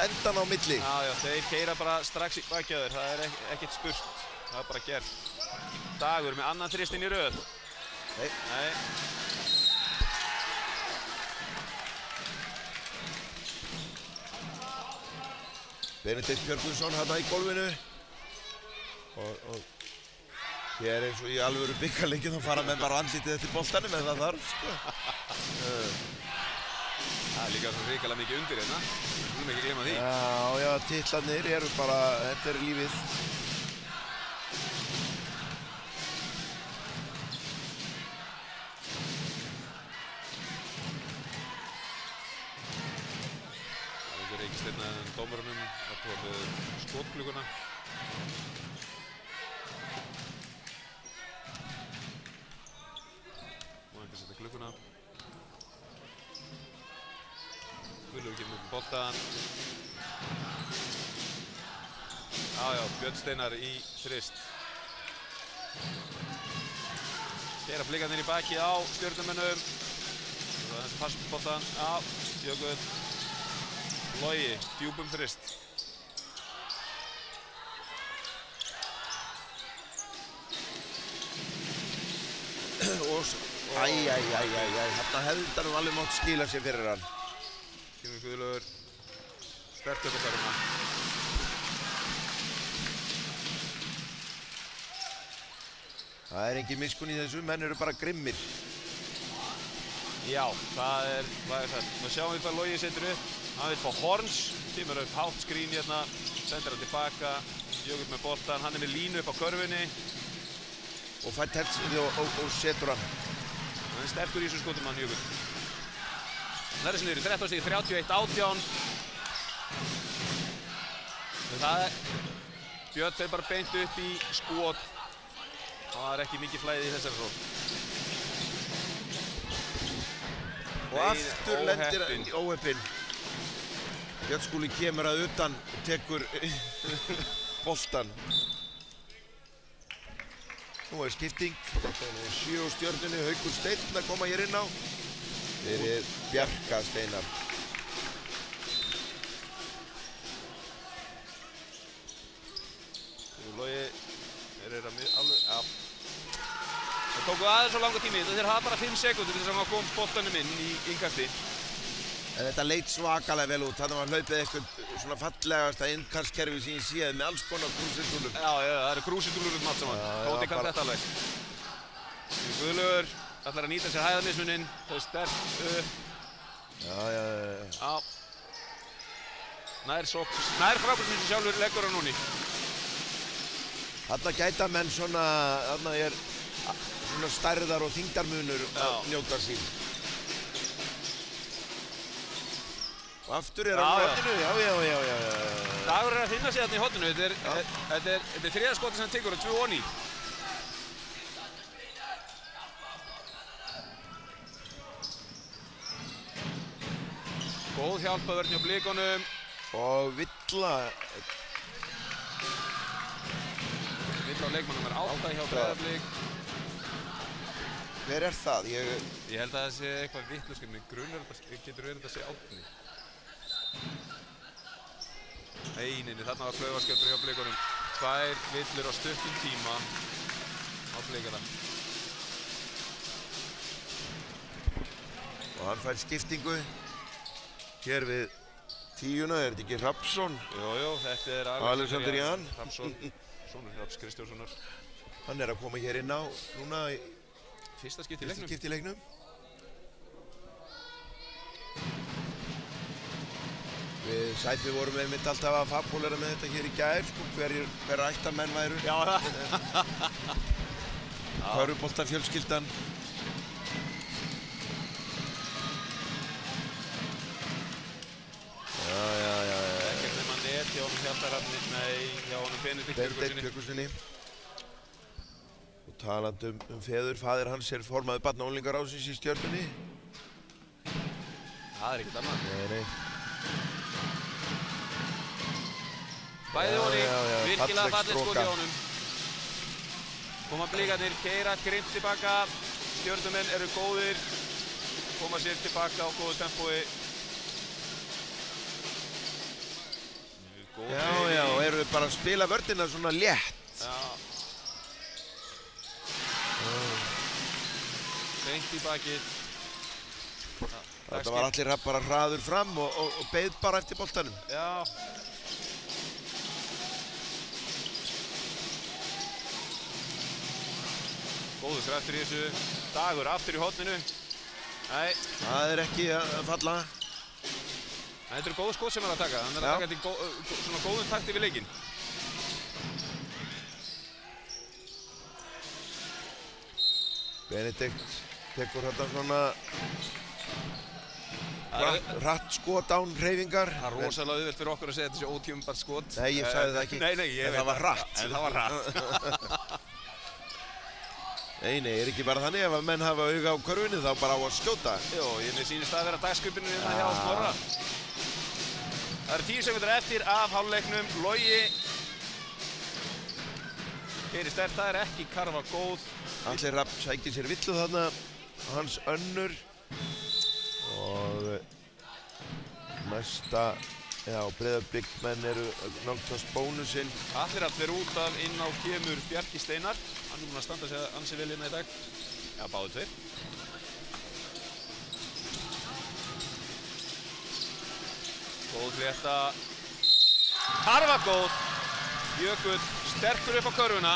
endan á milli. Já, þeir keyra bara strax í bakjaður, það er ekkert spurt. Það er bara gert. Dagur með annan þristinn í röð. Nei. Benedikt Björgvinsson hérna í gólfinu. Og hér eins og í alvöru bikarleikið þá fara menn bara andlítið eftir boltanum ef það þarf, sko. Það er líka svo hrikalega mikið undir hérna. Við skulum ekki gleyma því. Já, titlarnir eru bara, þetta er lífið. Það er einhver reikisteinna en dómarunum að tóa með skotklukuna. Og einhver setja klukkuna. Guðlaugur kemur upp með boltan. Já, Björn Steinar í þrist. Keyra blikarnir í baki á Stjörnumönnum. Það er þessi pass upp boltan. Já, Jökull. Logi, djúpum þrist. Þarna hefði hann alveg mátt skila sér fyrir hann. Kemur Guðlaugur sterkt upp á hverjuna. Það er engin miskunn í þessu, menn eru bara grimmir. Já, það er það. Nú sjáum við hvað Logi setur upp. Hann vil fá horns, kemur upp hátt skrín hérna, sendir hann tilbaka, Jökull með boltan, hann er með línu upp á körfunni. Og fær tertsið og setur hann. Hann er sterkur í þessu skotum hann Jökull. Það er sem niður í 13 stig, 31-18. Það er, Björn fer bara beint upp í skot. Það er ekki mikið flæði í þessari sókn. Og aftur lendir hann óheppinn. Björn Skúli kemur að utan og tekur boltan. Nú er skipting. Það er 7 á Stjörnunni, Haukur Steinn að koma hér inn á. Fyrir Bjarka Steinar. Logi er alveg, já. Það tóku aðeins svo langa tími, þeir hafa bara 5 sekúndur til þess að hann kom boltanum inn í innkasti. En þetta leit svakalega vel út. Þannig að hann hlaupið eitthvað svona fallegasta innkastkerfi sem ég séð með alls konar krúsindúlur. Já, það eru krúsindúlur um allt saman. Tóti kann þetta alveg. Guðlaugur ætlar að nýta sér hæðarmismuninn. Það er sterkt upp. Já. Nær frákvæmsmissi sjálfur leggur hann núni. Þarna gæta menn svona, þarna er svona stærðar og þyngdarmunur að njóta sín. Og aftur er hann á horninu, já. Dagur er að finna sig þarna í horninu. Þetta er þriðja skotið sem hann tekur og 2 onni. Góð hjálpavörn hjá Blikunum. Og Villa á leikmann nr. 8 hjá Breiðablik. Hver er það? Ég held að það sé eitthvað vitlaust, en mig grunar getur verið að sé Árni. Eininni, þarna var klaufaskjöldur hjá Blikunum. 2 villur á stuttum tíma á Blikana. Og hann fær skiptingu. Hér við 10, er þetta ekki Hrafnsson? Jú, þetta er Alexander Jan Hrafnsson, sonur Hrafns Kristjánssonar. Hann er að koma hér inn á núna í fyrsta skipti í leiknum. Við Sæpi vorum einmitt alltaf að fabúlera með þetta hér í gær, sko, hver ættamenn væru. Já, það. Köruboltafjölskyldan. Já. Ekkert nema net hjá honum Hjaltarhafni, nei, hjá honum Benedikt Björgvinssyni. Og talandi um feður, faðir hans er formaður barna- og unglingaráðsins í Stjörnunni. Það ekkert annað. Nei. Bæði honum, virkilega falleg fallegt skot stroka. í honum. Koma blikarnir, keyra grimt tilbaka. Stjörnumenn eru góðir. Koma sér tilbaka á góðu tempói. Já, eru við bara að spila vörnina svona létt. Já. Beint í bakið. Þetta var allir bara hraður fram og beið bara eftir boltanum. Já. Góður kraftur í þessu. Dagur aftur í horninu. Nei. Það er ekki að falla. Þetta eru góð skot sem hann er að taka. Hann er að taka þetta í svona góðum takti við leikinn. Benedikt tekur þetta svona hratt skot án hreyfingar. Það er rosalega auðvelt fyrir okkur að segja þetta sé ótímabært skot. Nei, ég sagði það ekki. Nei, ég veit það var hratt. En það var hratt. Nei, er ekki bara þannig ef að menn hafa auga á körfunni þá bara á að skjóta. Jó, ég sýnist að vera dagskupinu hérna hjá Snorra. Það eru 10 sekúndur eftir af hálfleiknum. Logi keyrir sterkt, það er ekki karfa góð. Allir Rapp sækir sér villu þarna, hans önnur. Og næsta, Breiðablik menn eru nálgast bónusinn. Allir Rapp fer út af inn á kemur Bjarki Steinar. Hann er búinn að standa sig ansi vel hérna í dag. Já, báðir tveir. Góð flétta. Karfa góð. Jökull sterkur upp á körfuna.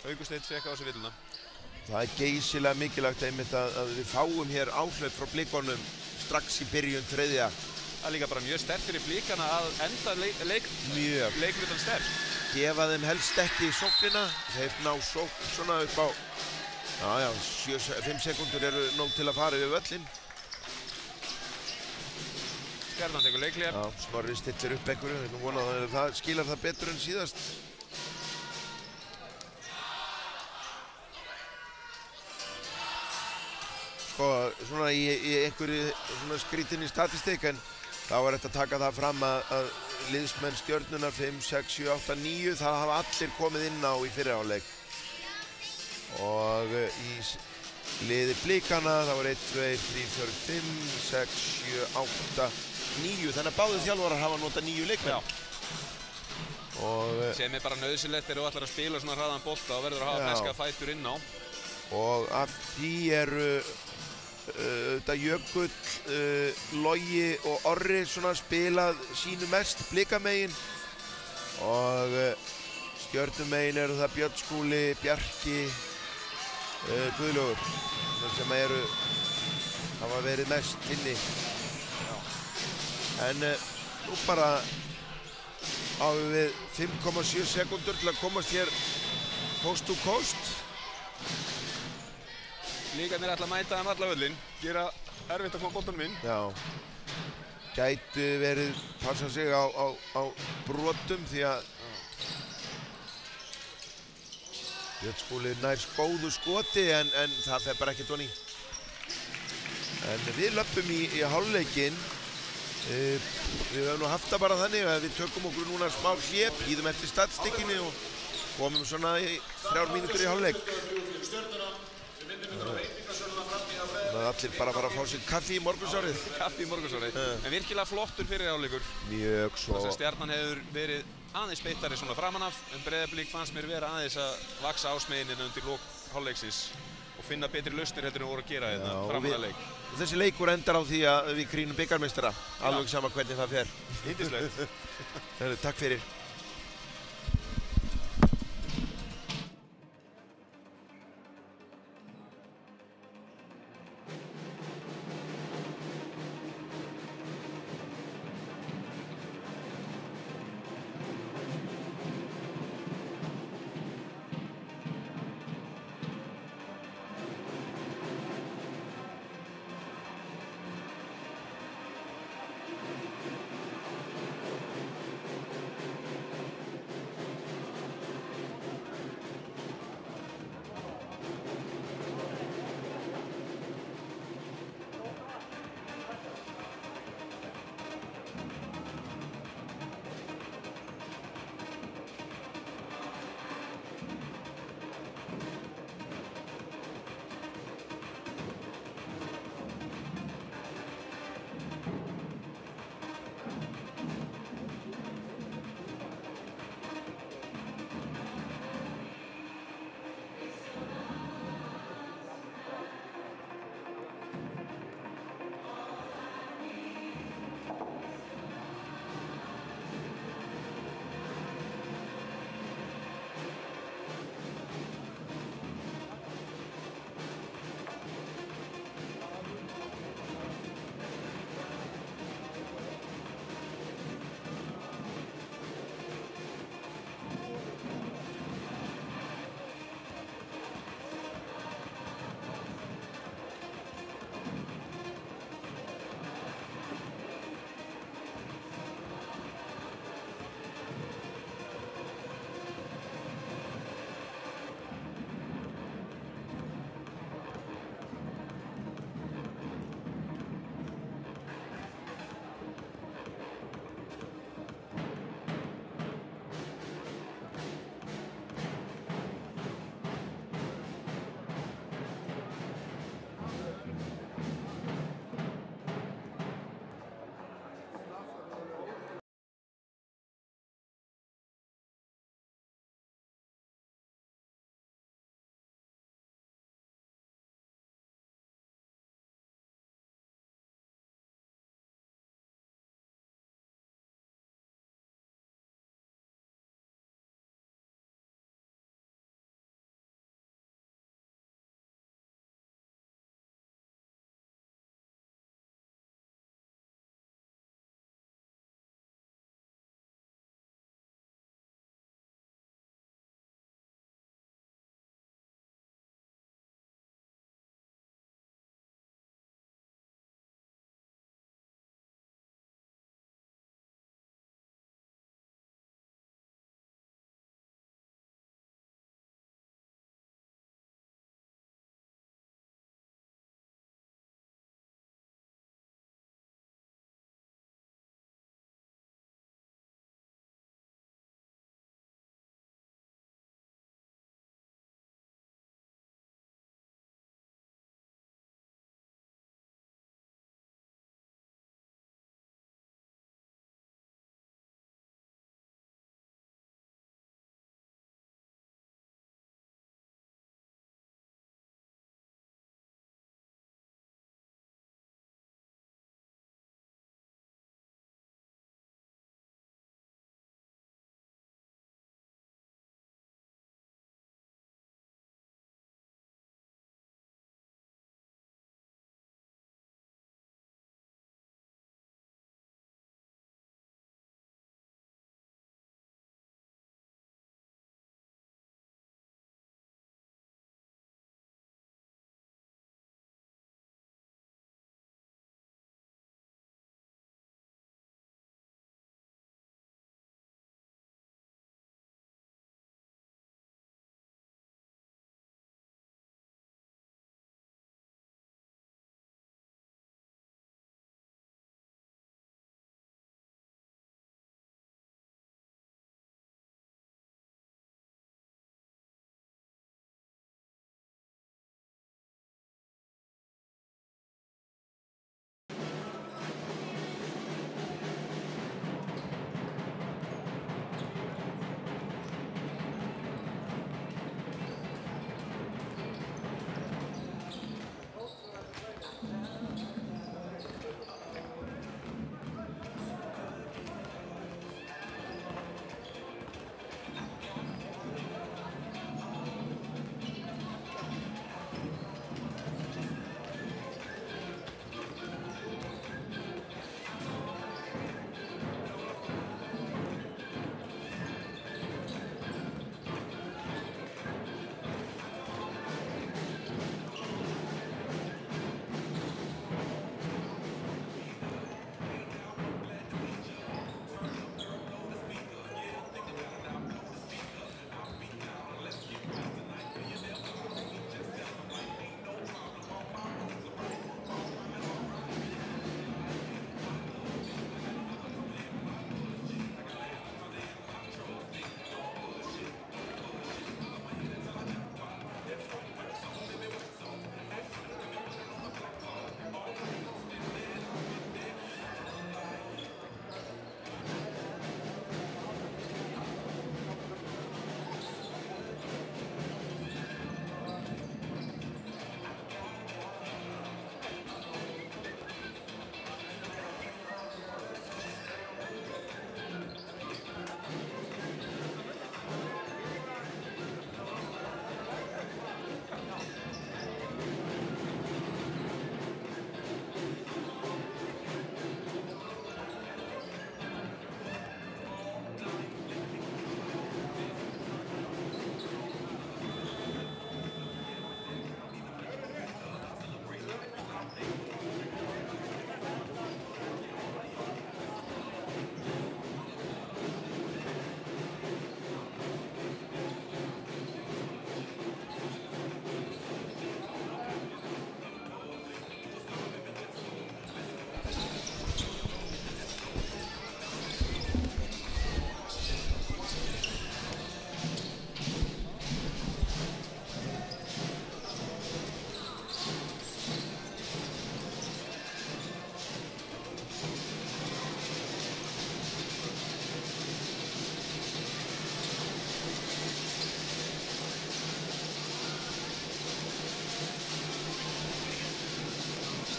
Haugusteinn fekk á þessu villuna. Það er geysilega mikilvægt einmitt að við fáum hér áhlaup frá blikunum strax í byrjun þriðja. Það er líka bara mjög sterkt fyrir blikana að enda leiklutan sterk. Gefa þeim helst ekki sóknina. Þeir ná sókn svona upp á 5 sekúndur eru nóg til að fara yfir völlinn. Stjarnan tekur leikhlé. Já, Snorri stillir upp einhverju. Ég vona að það skilar það betur en síðast. Sko, svona í einhverju svona skrítinni statistík en þá er þetta að taka það fram að liðsmenn Stjörnunar 5, 6, 7, 8, 9 það hafa allir komið inn á í fyrri hálfleik. Og í liði blikana það var 1, 2, 3, 4, 5, 6, 7, 8, 9 þannig að báðir þjálfarar hafa notað 9 leikmenn. Og sem er bara nauðsynlegt þegar þú ætlar að spila svona hraðan bolta og verður að hafa fleska fætur inn á. Og af því eru Jökull, Logi og Orri svona spilað sínu mest blikamegin og Stjörnumegin eru það Björn Skúli, Bjarki, Guðlaugur sem hafa verið mest inni. En nú bara áum við 5,7 sekúndur til að komast hér coast to coast. Líkarnir ætla að mæta þeim alla völlinn, gera erfitt að koma boltanum inn. Já, gætu verið passa sig á brotum því að Björn Skúli nær góðu skoti en það fer bara ekkert onni. En við löpum í hálfleikinn. Við höfum nú haft það bara þannig að við tökum okkur núna smá hlé, bíðum eftir statistikkinni og komum svona í 3 mínútur í hálfleik. Það er allir bara að fara að fá sér kaffi í morgunsárið. Kaffi í morgunsárið, en virkilega flottur fyrir hálfleikur. Mjög svo. Þess að Stjarnan hefur verið aðeins beittari svona framan af, en Breiðablik fannst mér vera aðeins að vaksa ásmeginina undir lok hálfleiksins og finna betri lausnir heldur en voru að gera hérna framan að leik. Þessi leikur endar á því að við krýnum bikarmeistara, alveg sama hvernig það fer. Yndislegt. Takk fyrir.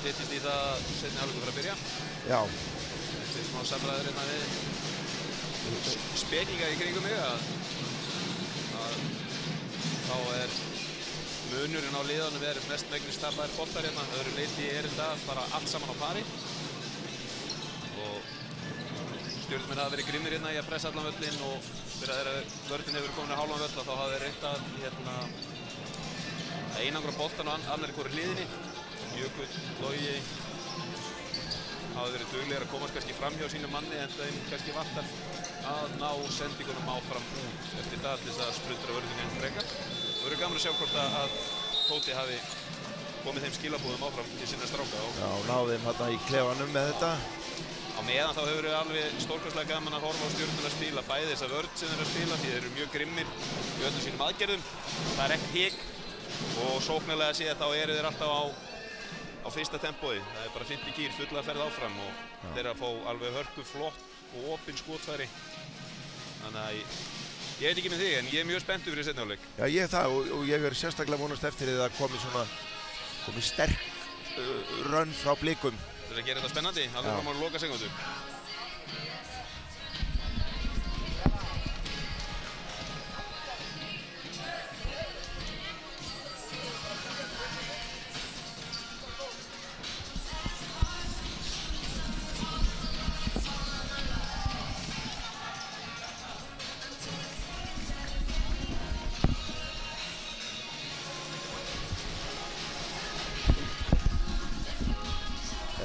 styttist í það að seinni hálfleikur fyrir að byrja. Já. Þetta smá samræður hérna við spekinga í kringum mig að þá munurinn á liðanum mest megnis tapaðir boltar hérna. Öðru leyti þetta bara allt saman á pari. Og stjórnumenn hafa verið grimmir hérna í að pressa allan völlinn og þegar vörðin hefur komin á hálfan völl þá hafa þeir reynt að einangra boltan á annarri hvorri hliðinni. Jökull, Logi hafa verið duglegir að komast kannski fram hjá sínum manni en þeim kannski vantar að ná sendingunum áfram út eftir það til þess að sprundra vörðinni enn frekar. Það verður gaman að sjá hvort að Tóti hafi komið þeim skilabúðum áfram til sinna stráka. Já, náðum hérna í klefanum með þetta. Á meðan þá hefur verið alveg stórkostlega gaman að horfa á Stjörnuna að spila bæði þessa vörn sem þeir eru að spila því þeir eru mjög grimmir í öllum sínum aðgerðum. Það er ekkert hik og sóknarlega séð þá eru þeir alltaf á fyrsta tempói. Það er bara 50 gír fulla að ferða áfram og þeir eru að fá alveg hörku flott og opinn skotfæri. Þannig að ég veit ekki með þig en ég er mjög spenntur fyrir seinni hálfleik. Já, ég er það og ég er sérstaklega vonast eftir því að komi sterk rönn frá Blikum. Til að gera þetta spennandi, alveg fram á loka sekúndu.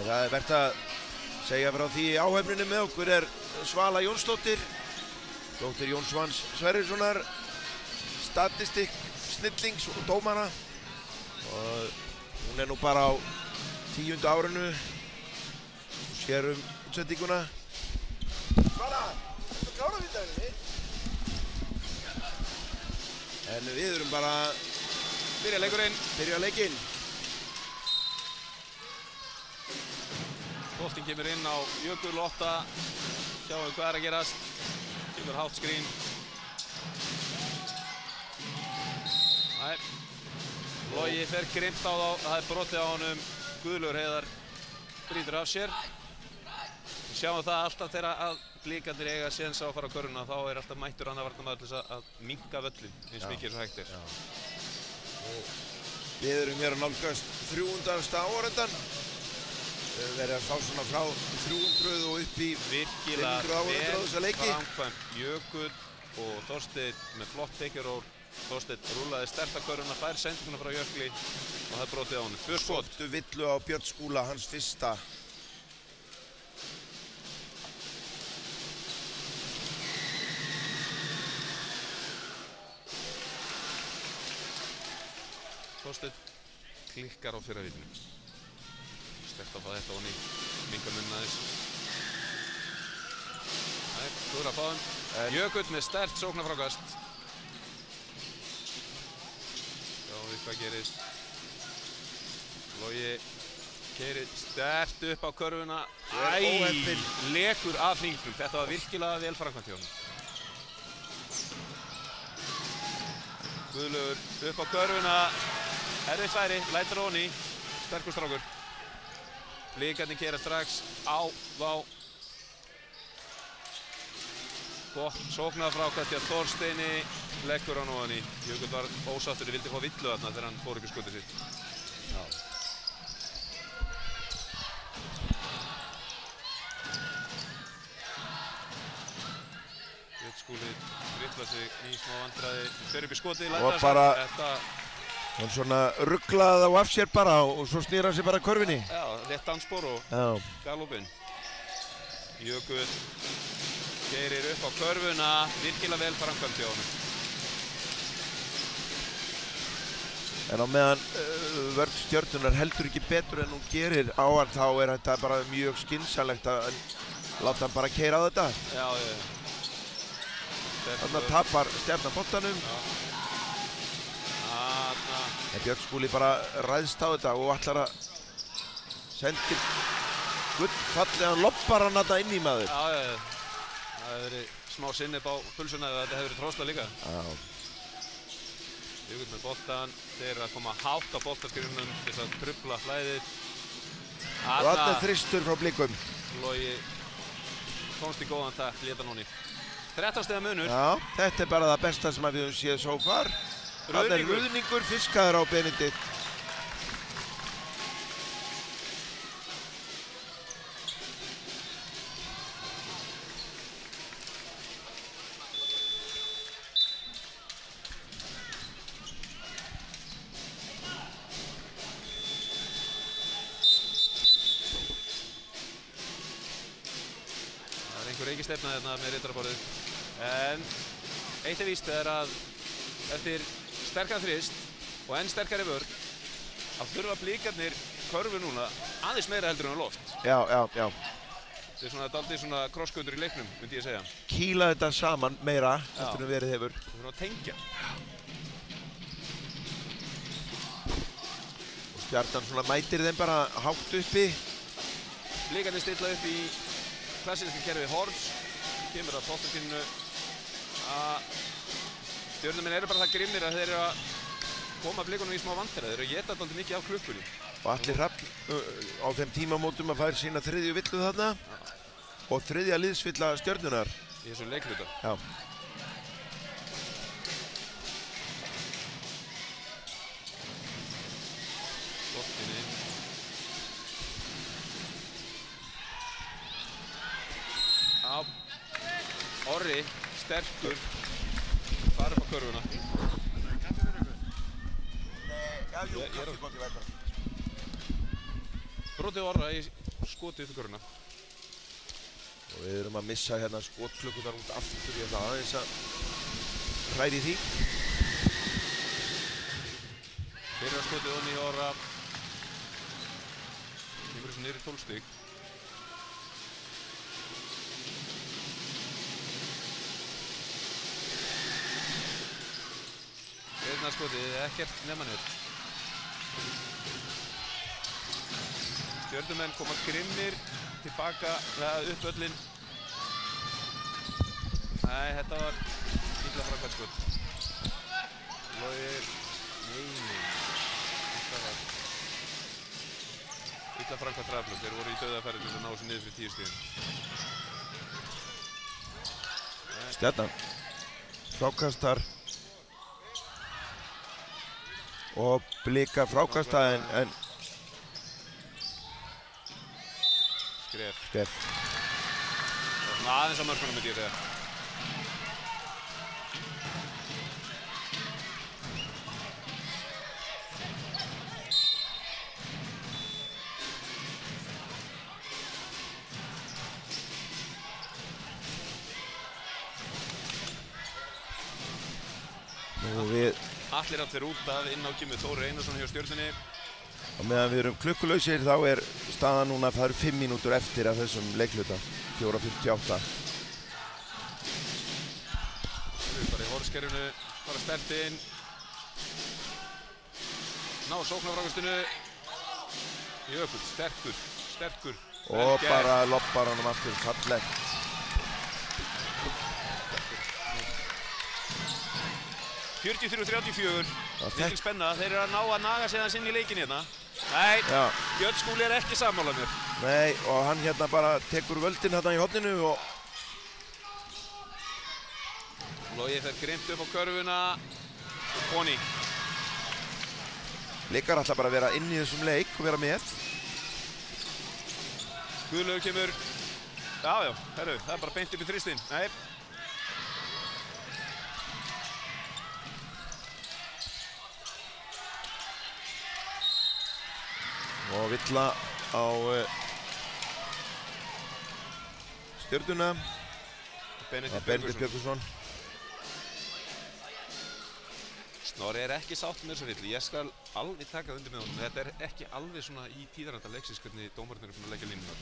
Það er verðt að segja frá því í áhöfninu með okkur er Svala Jónsdóttir, dóttir Jóns Svans Sverrissonar, statistikk, snillings og dómara. Og hún er nú bara á 10. árinu og sér útsendinguna. Svala, þú klárar vitaðinni? En við erum bara byrja leikinn. Boltinn kemur inn á Jökull 8, sjáum við hvað er að gerast, kemur hátt skrín. Logi fer grimmt á þá, það er brotið á honum, Guðlaugur Heiðar brýtur af sér. Við sjáum það alltaf þegar að Blikarnir eiga séns á að fara á körfuna, þá er alltaf mættur annar varnarmaður til þess að minnka völlinn eins mikið svo hægt er. Við erum hér að nálgast 300. áhorfendan. Við verðum að fá svona frá 300 og upp í 500 áhorfendur á þessa leiki. Framkvæmt Jökull og Þorsteinn með flott teikjuról. Þorsteinn rúlaði sterta körfuna, fær sendinguna frá Jökli og það er brotið á honum. 2 skot. Sóttu villu á Björn Skúla, hans fyrsta. Þorsteinn klikkar á fyrra villinu. Sterkt að fá þetta honni, minga munna þess. Það er klúður að fá þeim. Jökull með sterkt sóknarfrákast. Sjáum við hvað gerist. Logi keyrir sterkt upp á körfuna. Lekur af hringnum. Þetta var virkilega vel framkvæmt hjá honum. Guðlaugur upp á körfuna. Erfitt færi, lætur á honni. Sterkur strákur. Blikarnir keyra strax á þá. Gott sóknarfrákast hjá Þorsteini. Leggur hann ofan í. Jökull var ósáttur, vildi fá villu þarna þegar hann fór upp í skotið sitt. Björn Skúli driblar sig í smá vandræði. Fer upp í skotið, lætur það. Hann svona rugglaði á af sér bara og svo snýr hann sér bara körfinni. Já, rétt dansspor og galopinn. Jökull keyrir upp á körfuna, virkilega vel framkvæmt hjá honum. En á meðan vörn Stjörnunar heldur ekki betur en hún gerir á hann, þá er þetta bara mjög skynsamlegt að láta hann bara keyra á þetta. Já. Þannig að tapar Stjarnan boltanum. En Björn Skúli bara ræðst á þetta og ætlar að sendir gullfallegan lobbar hann þetta inn í maður. Já. Það hefur verið smá sinnið á pulsuna ef þetta hefur verið tróðslega líka. Jökull með boltan, þeir eru að koma hátt á boltaskrifunum til að trufla flæðið. Og þarna þristur frá Blikum. Logi komst í góðan takt, léta núni. 13 stiga munur. Já, þetta bara það besta sem við höfum séð so far. Þarna ruðningur fiskaður á Benedikt. Stefna þarna með rittaraborðið. En eitt víst að eftir sterkan þrist og enn sterkari vörn að þurfa Blikarnir körfu núna aðeins meira heldur en á loft. Já. Þetta er dálítið svona krossgöndur í leiknum, myndi ég segja. Kýla þetta saman meira heldur en verið hefur. Það þurfa að tengja. Og Stjarnan svona mætir þeim bara hátt uppi. Blikarnir stilla upp í klassíska kerfi Horns, kemur að tóttartíminu að stjörnumenn eru bara það grimmir að þeir eru að koma Blikunum í smá vandræði. Þeir eru að éta dálítið mikið af klukkunni. Og Atli Hrafn á þeim tímamótum að færa sína þriðju villu þarna og þriðja liðsvilla Stjörnunar. Í þessum leikluta. Já. Loftinni. Orri, sterkur, fara upp á körfuna. Kaffi fyrir ykkur? Já, jú, kaffi gott í væpar. Brotið Orra í skotið upp á körfuna. Og við erum að missa hérna skotklukkunar út aftur. Ég ætla aðeins að hræri því. Fyrra skotið onni í Orra. Kemur þessu niður í 12 stig. Skotið, ekkert nema nött. Stjörnumenn koma grimmir tilbaka upp völlinn. Nei, þetta var illa framkvæmt skot. Logi, nei. Þetta var illa framkvæmt draflum. Þeir voru í dauðaferðinu til að ná þessu niður fyrir 10 stigum. Stjarnan. Frákastar. Og Blika frákasta en Skref. Svona aðeins á mörkunum myndi ég segja. Nú við Allir átt fyrir út af inn á kemur Þóri Einarsson hjá Stjörnunni. Og meðan við erum klukkulausir þá er staðan núna að það eru 5 mínútur eftir af þessum leikluta. 4:58. Við erum bara í horfskerfinu, bara sterkt inn. Ná sóknarfrákastinu. Jökull, sterkur. Og bara lobbar honum aftur, fallegt. – 43-34, mikil spenna, þeir eru að ná að naga sig aðeins inn í leikin hérna. Nei, Björn Skúli er ekki sammála mér. Nei, og hann hérna bara tekur völdin hérna í horninu og... Logi fer grimmt upp á körfuna. Koni. Blikar ætla bara að vera inn í þessum leik og vera með. Guðlaugur kemur. Já, herru, það er bara beint upp í þristinn. Nei. Og villa á Stjörnuna. Benedikt Björgvinsson. Snorri er ekki sátt með þessu villu. Ég skal alveg taka undir með honum. Þetta er ekki alveg svona í tíðaranda leiksins hvernig dómararnir eru búin að leggja línunar.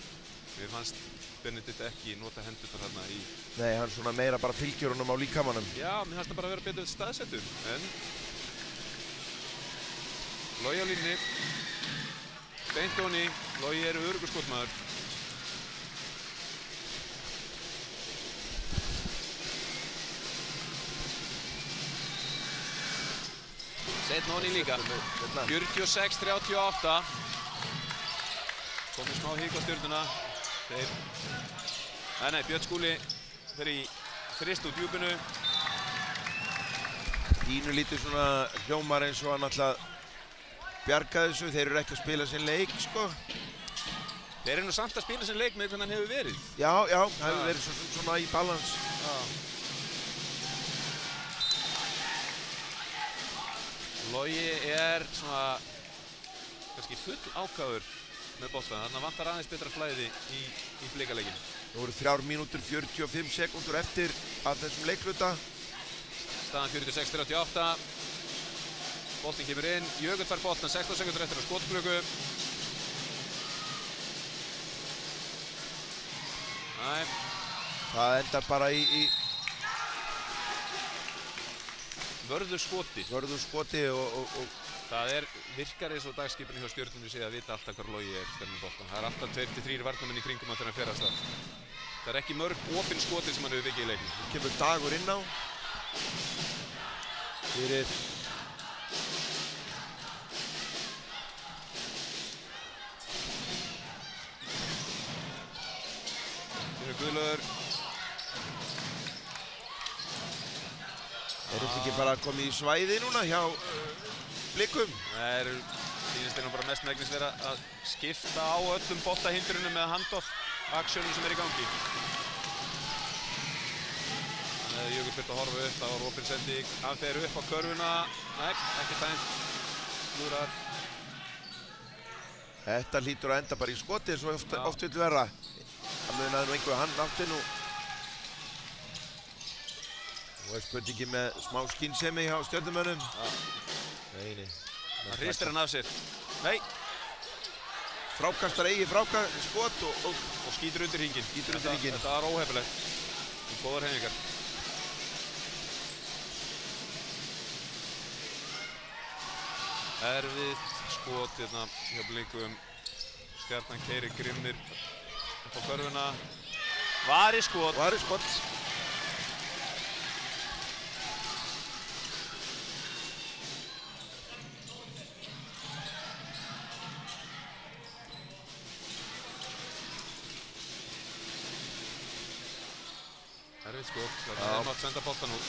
Mér fannst Benedikt ekki nota hendurnar þarna í... Nei, hann svona meira bara fylgjur honum á líkamannum. Já, mér fannst það bara að vera betur staðsettur. En... Logi á línni. Beint honni. Logi eru öruggur skotmaður. Sett honni líka. 46-38. Komið smá hik á Stjörnuna. Nei, Björn Skúli fer í þrist úr djúpinu. Pínu lítið svona hljómar eins og hann alltaf bjarga þessu. Þeir eru ekki að spila sinn leik, sko. Þeir eru nú samt að spila sinn leik með hvernig hann hefur verið. Já, það hefur verið svona í balans. Logi er svona kannski full ákafur með boltan. Þarna vantar aðeins betra flæði í Blikaleikinn. Nú eru 3 mínútur 45 sekúndur eftir að þessum leikluta. Staðan 46-38. Boltinn kemur inn. Jökull fær boltan 16 sekúndur eftir á skotklukku. Það endar bara í vörðurskoti. Og það virkar eins og dagskipinu hjá Stjörnunni sé að vita alltaf hvar Logi er þegar með boltan. Það er alltaf 2-3 varnarmenn í kringum þegar hann fer af stað. Það er ekki mörg opin skoti sem hann hefur vikið í leiknum. Nú kemur Dagur inn á. Fyrir Guðlaugur. Er þetta ekki bara komið í svæði núna hjá Blikum? Það sýnist þeir nú bara mestmegnis vera að skipta á öllum boltahindrunum með handoff-aksjónum sem í gangi. Þannig að Jökull þurfti að horfa upp, það var opin sending. Hann fer upp á körfuna. Nei, ekki dæmt. Lúrar. Þetta hlýtur að enda bara í skoti eins og oft vill vera. Það munaði nú einhverju hann átti nú. Og spurningi með smá skynsemi hjá Stjörnumönnum. Nei. Hann hristir hann af sér. Nei. Frákastar skot og skýtur undir hringinn. Þetta var óheppilegt. Góðar hreyfingar. Erfitt skot hérna hjá Blikum. Stjarnan keyrir grimmir upp á körfuna. Varið skot. Erfitt skot. Það mátt senda boltan út.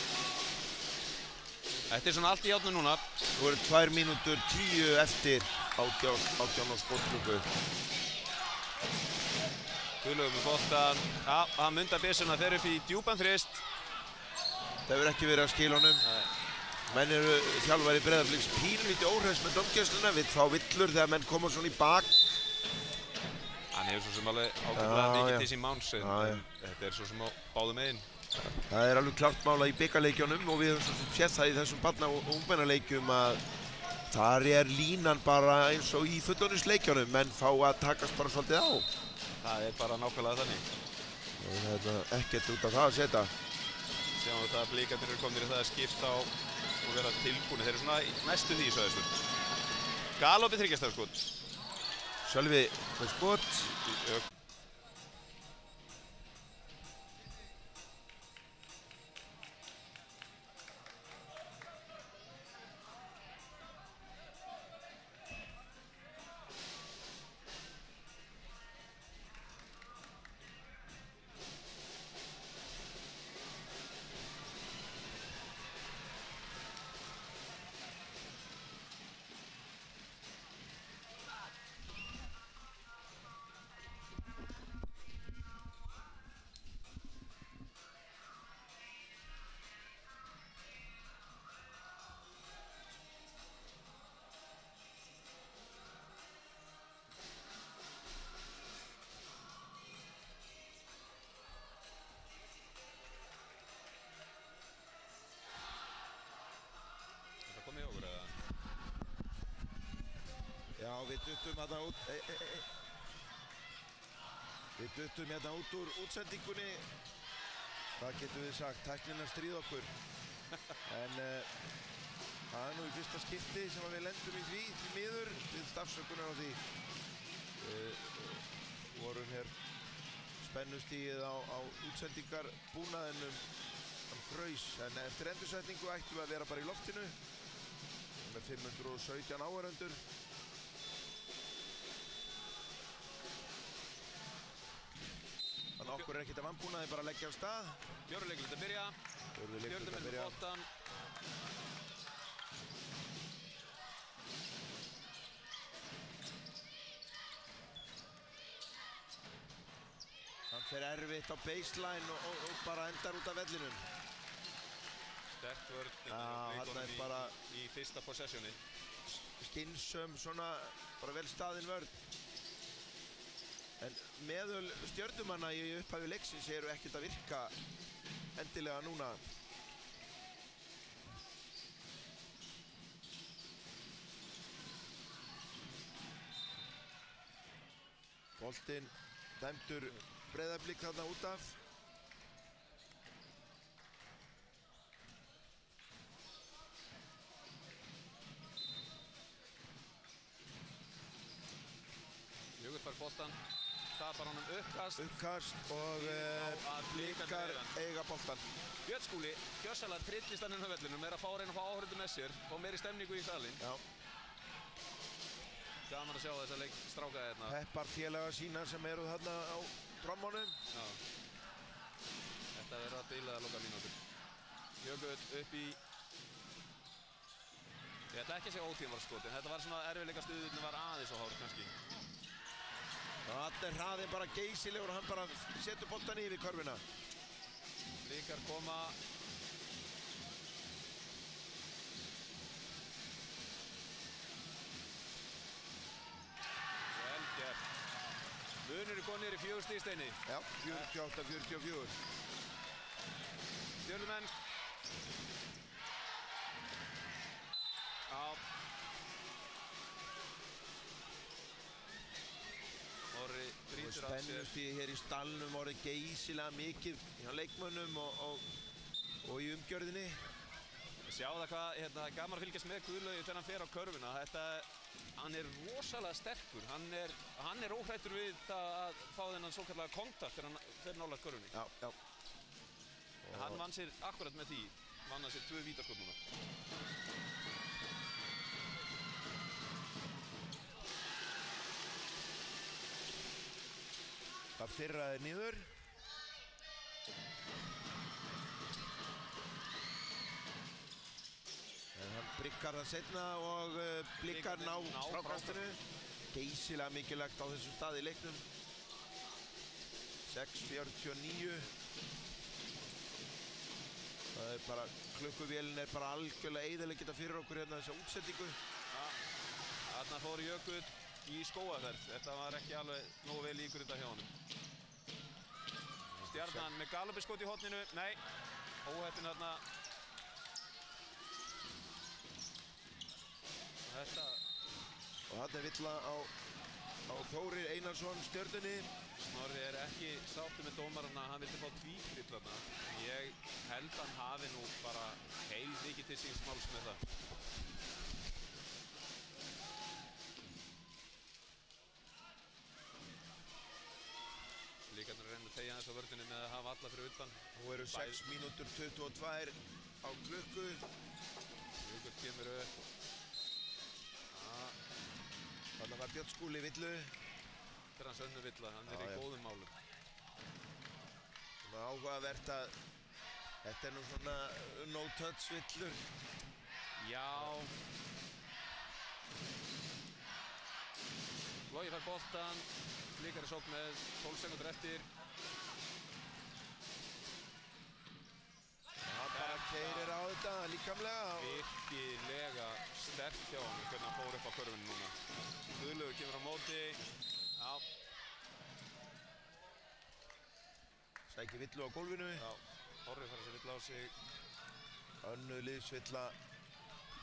Þetta svona allt í járnu núna. Nú eru 2 mínútur 10 eftir 18 á skotklukku. Guðlaugur með boltan. Já, hann mundar byssuna, þeir upp í djúpan þrist. Það hefur ekki verið að skila honum. Menn eru þjálfari Breiðabliks pínlítið óhress með dómgæsluna. Vill fá villur þegar menn koma svona í bak. Hann hefur svo sem alveg ákveðlega mikið til sín máns, en þetta svo sem á báðum megin. Það alveg klárt mála í bikarleikjunum og við höfum svo sem séð það í þessum barna- og ungmennaleikjum að þar línan bara eins og í fullorðinsleikjunum, menn fá að takast bara svolítið á. Það bara nákvæmlega þannig. Ekkert út af það að setja. Sjáum við það að Blikarnir eru komnir í það að skipta á og vera tilbúinir. Þeir eru svona næstu því, sagðistur. Galopið þryggjastafskot. Sölvi með skot. Já, við duttum hérna út. Við duttum hérna út úr útsendingunni. Hvað getum við sagt? Tæknin að stríða okkur. En það nú í fyrsta skipti sem við lendum í því miður. Við stafsökunar á því. Vorum hér spennustígið á útsendingarbúnaðinum fraus. En eftir endursetningu ættum við að vera bara í loftinu. Með 517 áhorfendur. Okkur ekkert að vanbúnaði, bara að leggja á stað. Fjórði leikurinn að byrja. Stjörnumenn með boltan. Hann fer erfitt á baseline og bara endar út af vellinum. Sterkt vörn bara í fyrsta possessioni. Skynsöm, svona bara vel staðinn vörn. En meðal stjörnumanna í upphafi leiksins eru ekkert að virka endilega núna. Boltinn dæmdur Breiðablik þarna út af. Jökull fær boltan, tapar honum uppkast. Uppkast og Blikar eiga boltan. Björn Skúli, gjörsamlega trillist hann inn á vellinum, er að fá reyna að fá áhörðu með sér, fá meiri stemningu í salinn. Já. Gaman að sjá þessa leik strákaði hérna. Peppar félaga sína sem eru þarna á trommunum. Já. Þetta verður að deila að loka mínútur. Jökull upp í... Ég ætla ekki að segja ótíðvarskot, en þetta var svona erfiðleika stuðurinn var aðeins og hár kannski. Þetta er hraðinn bara geysilegur og hann bara setur boltan yfir körfuna. Blikar koma. Vel gert. Munur er konir í 4 stig Steini. Já, 48-44. Stjörnumenn. Já. Orri brýtur af sér. Spennustíð hér í stallnum orðið geysilega mikið hjá leikmönnum og í umgjörðinni. Sjá það hvað, hérna, gaman að fylgjast með Guðlaugi þegar hann fer á körfuna. Hann er rosalega sterkur. Hann er óhrættur við það að fá þennan svokallaga kontakt þegar hann fer nálægt körfunni. Já, já. Hann vann sér akkurat með því, vann hann sér 2 vítaskot núna. Það fyrraði niður. En hann bryggar það seinna og Blikar ná frákastinu. Geysilega mikilvægt á þessum stað í leiknum. 6:49. Það er bara, klukkuvélin er bara algjörlega eyðileggjita fyrir okkur hérna þessa útsettingu. Þarna fór Jökull í skóaferð. Þetta var ekki alveg nógu vel ígrunda hjá honum. Stjarnan með Galopiskot í horninu. Nei, óheppinn þarna. Þetta... Og þarna er villa á Þórir Einarsson Stjörnunni. Snorri er ekki sáttur með dómarana, hann vildi fá tvígripp þarna. Ég held hann hafi nú bara heil mikið til síns máls með það. Blikarnir reyna að teygja þess á vörðinni með að hafa alla fyrir utan. Nú eru 6 mínútur 22 á klukku. Jökull kemur upp. Þarna var Björn Skúli villu. Þetta er hans önnu villa, hann er í góðum málum. Svona áhugavert að þetta er nú svona no-touch villur. Já. Logi fær boltan. Blikar er sókn með 12 sekúndur eftir. Það bara keyrir á þetta líkamlega. Virkilega sterkt hjá hann hvernig hann fór upp á körfunni núna. Guðlaugur kemur á móti. Já. Sækir villu á gólfinu. Já. Orri fara sér villu á sig. Önnur liðsvilla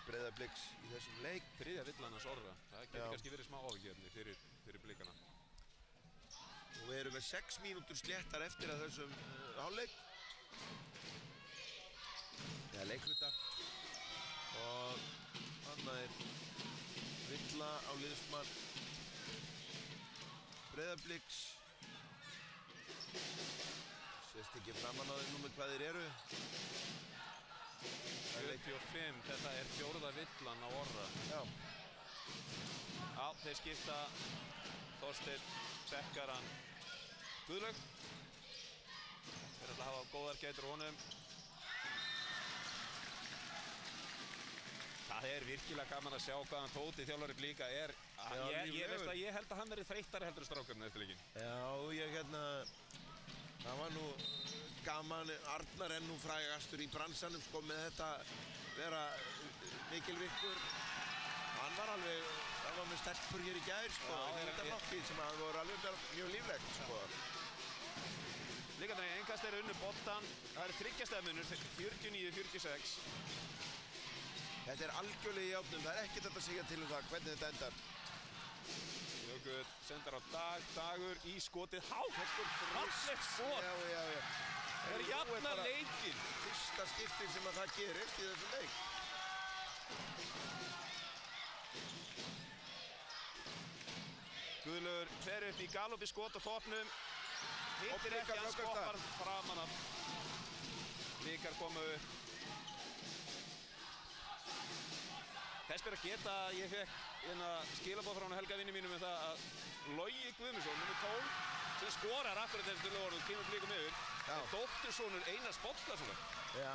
Breiðabliks í þessum leik. Þriðja villan hans Orra. Það getur kannski verið smá áhyggjuefni fyrir Blikana. Og við erum með 6 mínútur sléttar eftir að þessum hálfleik. Eða leikluta. Og þarna er villa á liðsmann Breiðabliks. Sést ekki framan á þeim númer hvað þeir eru. 75, þetta er 4. villan á Orra. Já. Já, þeir skipta. Þorsteinn, Sekkaran, Guðlaug. Þeir ætla að hafa góðar gætur á honum. Það virkilega gaman að sjá hvaðan Tóti þjálfari Blika er. Ég held að hann verið þreyttari heldur en strákarnir eftir leikinn. Já, það var nú gaman. Arnar er nú frægastur í bransanum sko með þetta vera mikilvirkur. Hann var með stelpur hér í gær sko, í undanflokki sem að voru alveg mjög líflegt sko. Blikarnir í einkast eru unnu boltan. Það 3 stiga munur, 49-46. Þetta er algjörlega í játnum, það ekkert hægt að segja til það hvernig þetta endar. Jökull sendar á Dagur í skotið. Fallegt skot! Já. Það er jafna leikinn. Fyrsta skipting sem að það gerist í þessum leik. Guðlaugur fer upp í galopi skot á toppnum. Hittir ekki, hann skoppar framan af. Blikar koma upp. Þess ber að geta að ég fekk skilaboð frá Helga vinni mínum með það að Logi Guðmundsson, nr. 12, sem skorar akkurat þessu töluvörðu og kemur Blikum yfir. Dóttursonur Einars Bollasonar. Já.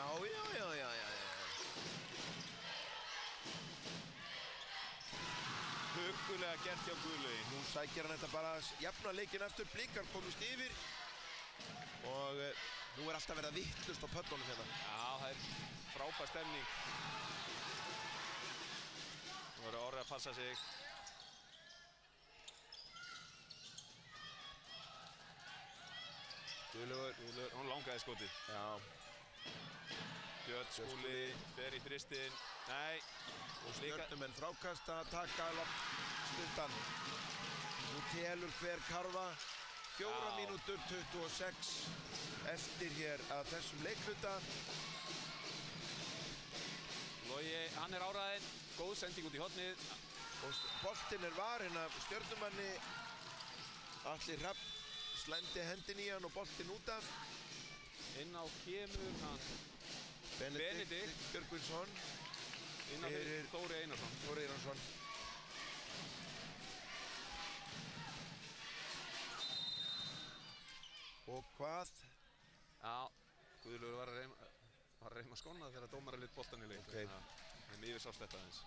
Huggulega gert hjá Guðlaugi. Nú sækir hann þetta bara jafna leikinn aftur. Blikar komist yfir og nú er alltaf verið að vittlust á pöllunum hérna. Já, það er frábær stemning. Nú verður Orri að passa sig. Guðlaugur, hún langaði skotið. Já. Björn Skúli fer í þristinn. Nei. Og Stjörnumenn frákasta, taka stuttan. Nú telur hver karfa. 4 mínútur 26 eftir hér að þessum leikluta. Logi, hann er áræðinn. Góð sending út í hornið. Og boltinn er varinn af Stjörnumanni. Atli Hrafn slæmdi hendin í hann og boltinn út af. Inn á kemur hann. Benedikt Björgvinsson. Inn á Þóri Einarsson. Þóri Einarsson. Og hvað? Já, Guðlaugur var að reyma skóna þegar dómarinn lit boltan í leik. Okay. En yfir sást þetta aðeins.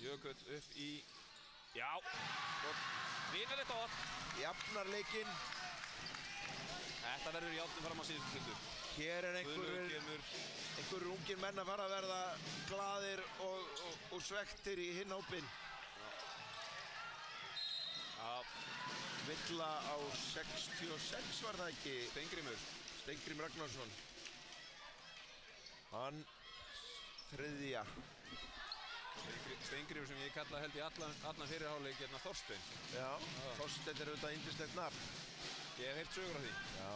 Jökull upp í... Já! Vinur þetta átt! Jafnar leikinn. Þetta verður játnum fram á síðustu stundu. Hér er einhverjur ungir menn að fara að verða glaðir og svektir í hinn hópinn. Já. Villa á 66 var það ekki? Steingrímur Ragnarsson. Hann þriðja. Steingrímur sem ég kalla held í allan fyrirháleik hérna Þorstein. Já, Þorstein er auðvitað yndislegt nafn. Ég hef heyrt sögur af því. Já.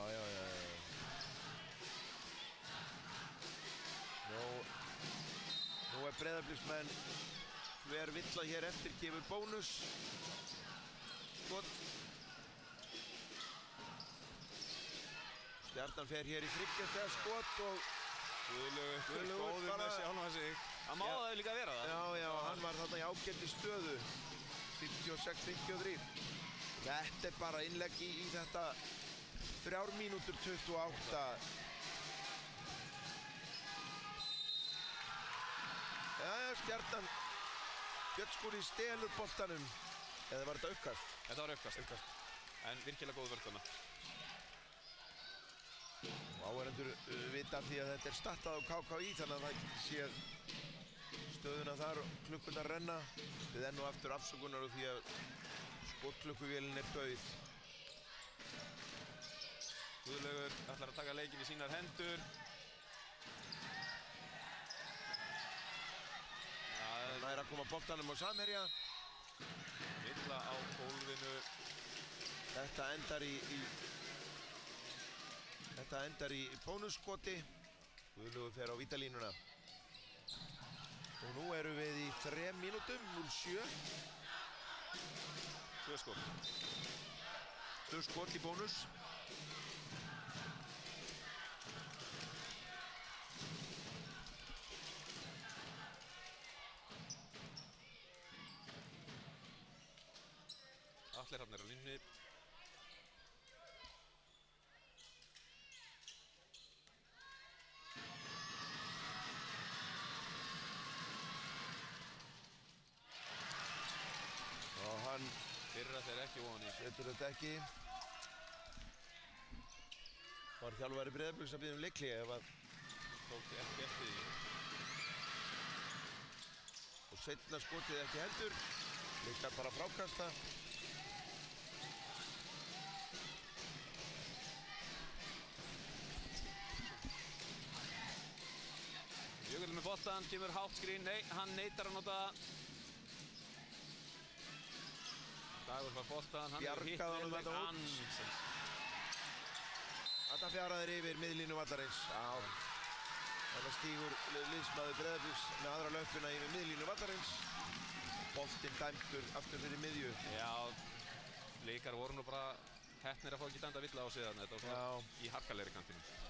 Nú er Breiðabliksmenn hver Villa hér eftir gefur bónus. Skot. Stjarnan fer hér í 3 stiga skot og Guðlaugur góður með sjálfan sig. Hann má það líka vera það. Já, hann var þarna í ágætri stöðu. 56-53. Þetta er bara innlegg í þetta 3 mínútur 28. Jæja, Stjarnan. Björn Skúli stelur boltanum. Eða var þetta uppkast? Þetta var uppkast. En virkilega góð vörð þarna. Áhorfendur vita því að þetta er startað á KKÍ þannig að það sé stöðuna þar og klukkurnar renna. Við enn og aftur afsökunar og því að skotklukkuvélinni er dauð. Guðlaugur ætlar að taka leikinn í sínar hendur. Það er að koma boltanum á samherja. Villa á gólfinu. Þetta endar í bónusskoti. Guðlaugur fer á vítalínuna. Og nú erum við í 3 mínútum, 0-7. 2 skot. 2 skot í bónus. allir hann á línunni. Og hann Fyrra þeir ekki ofan í. setur þetta ekki. Var þjálfari Breiðabliks að biðja leikhlé ef að Tók ekki eftir því. og seinna skotið ekki heldur. Líka bara frákasta. Jökull með boltan, kemur hátt skrín, nei, hann neitar að nota. Dagur var boltan, hann Bjargaði honum þetta út. Hansen. Þetta fjaraðir yfir miðlínu vallarins. Já. Þetta stígur liðsmaður Breiðabliks með aðra löppuna yfir miðlínu vallarins. Boltinn dæmdur aftur fyrir miðju. Já, leikar voru nú bara heppnir að fá ekki dæmda villa á sig þarna. Þetta var svona í harkalegri kantinu.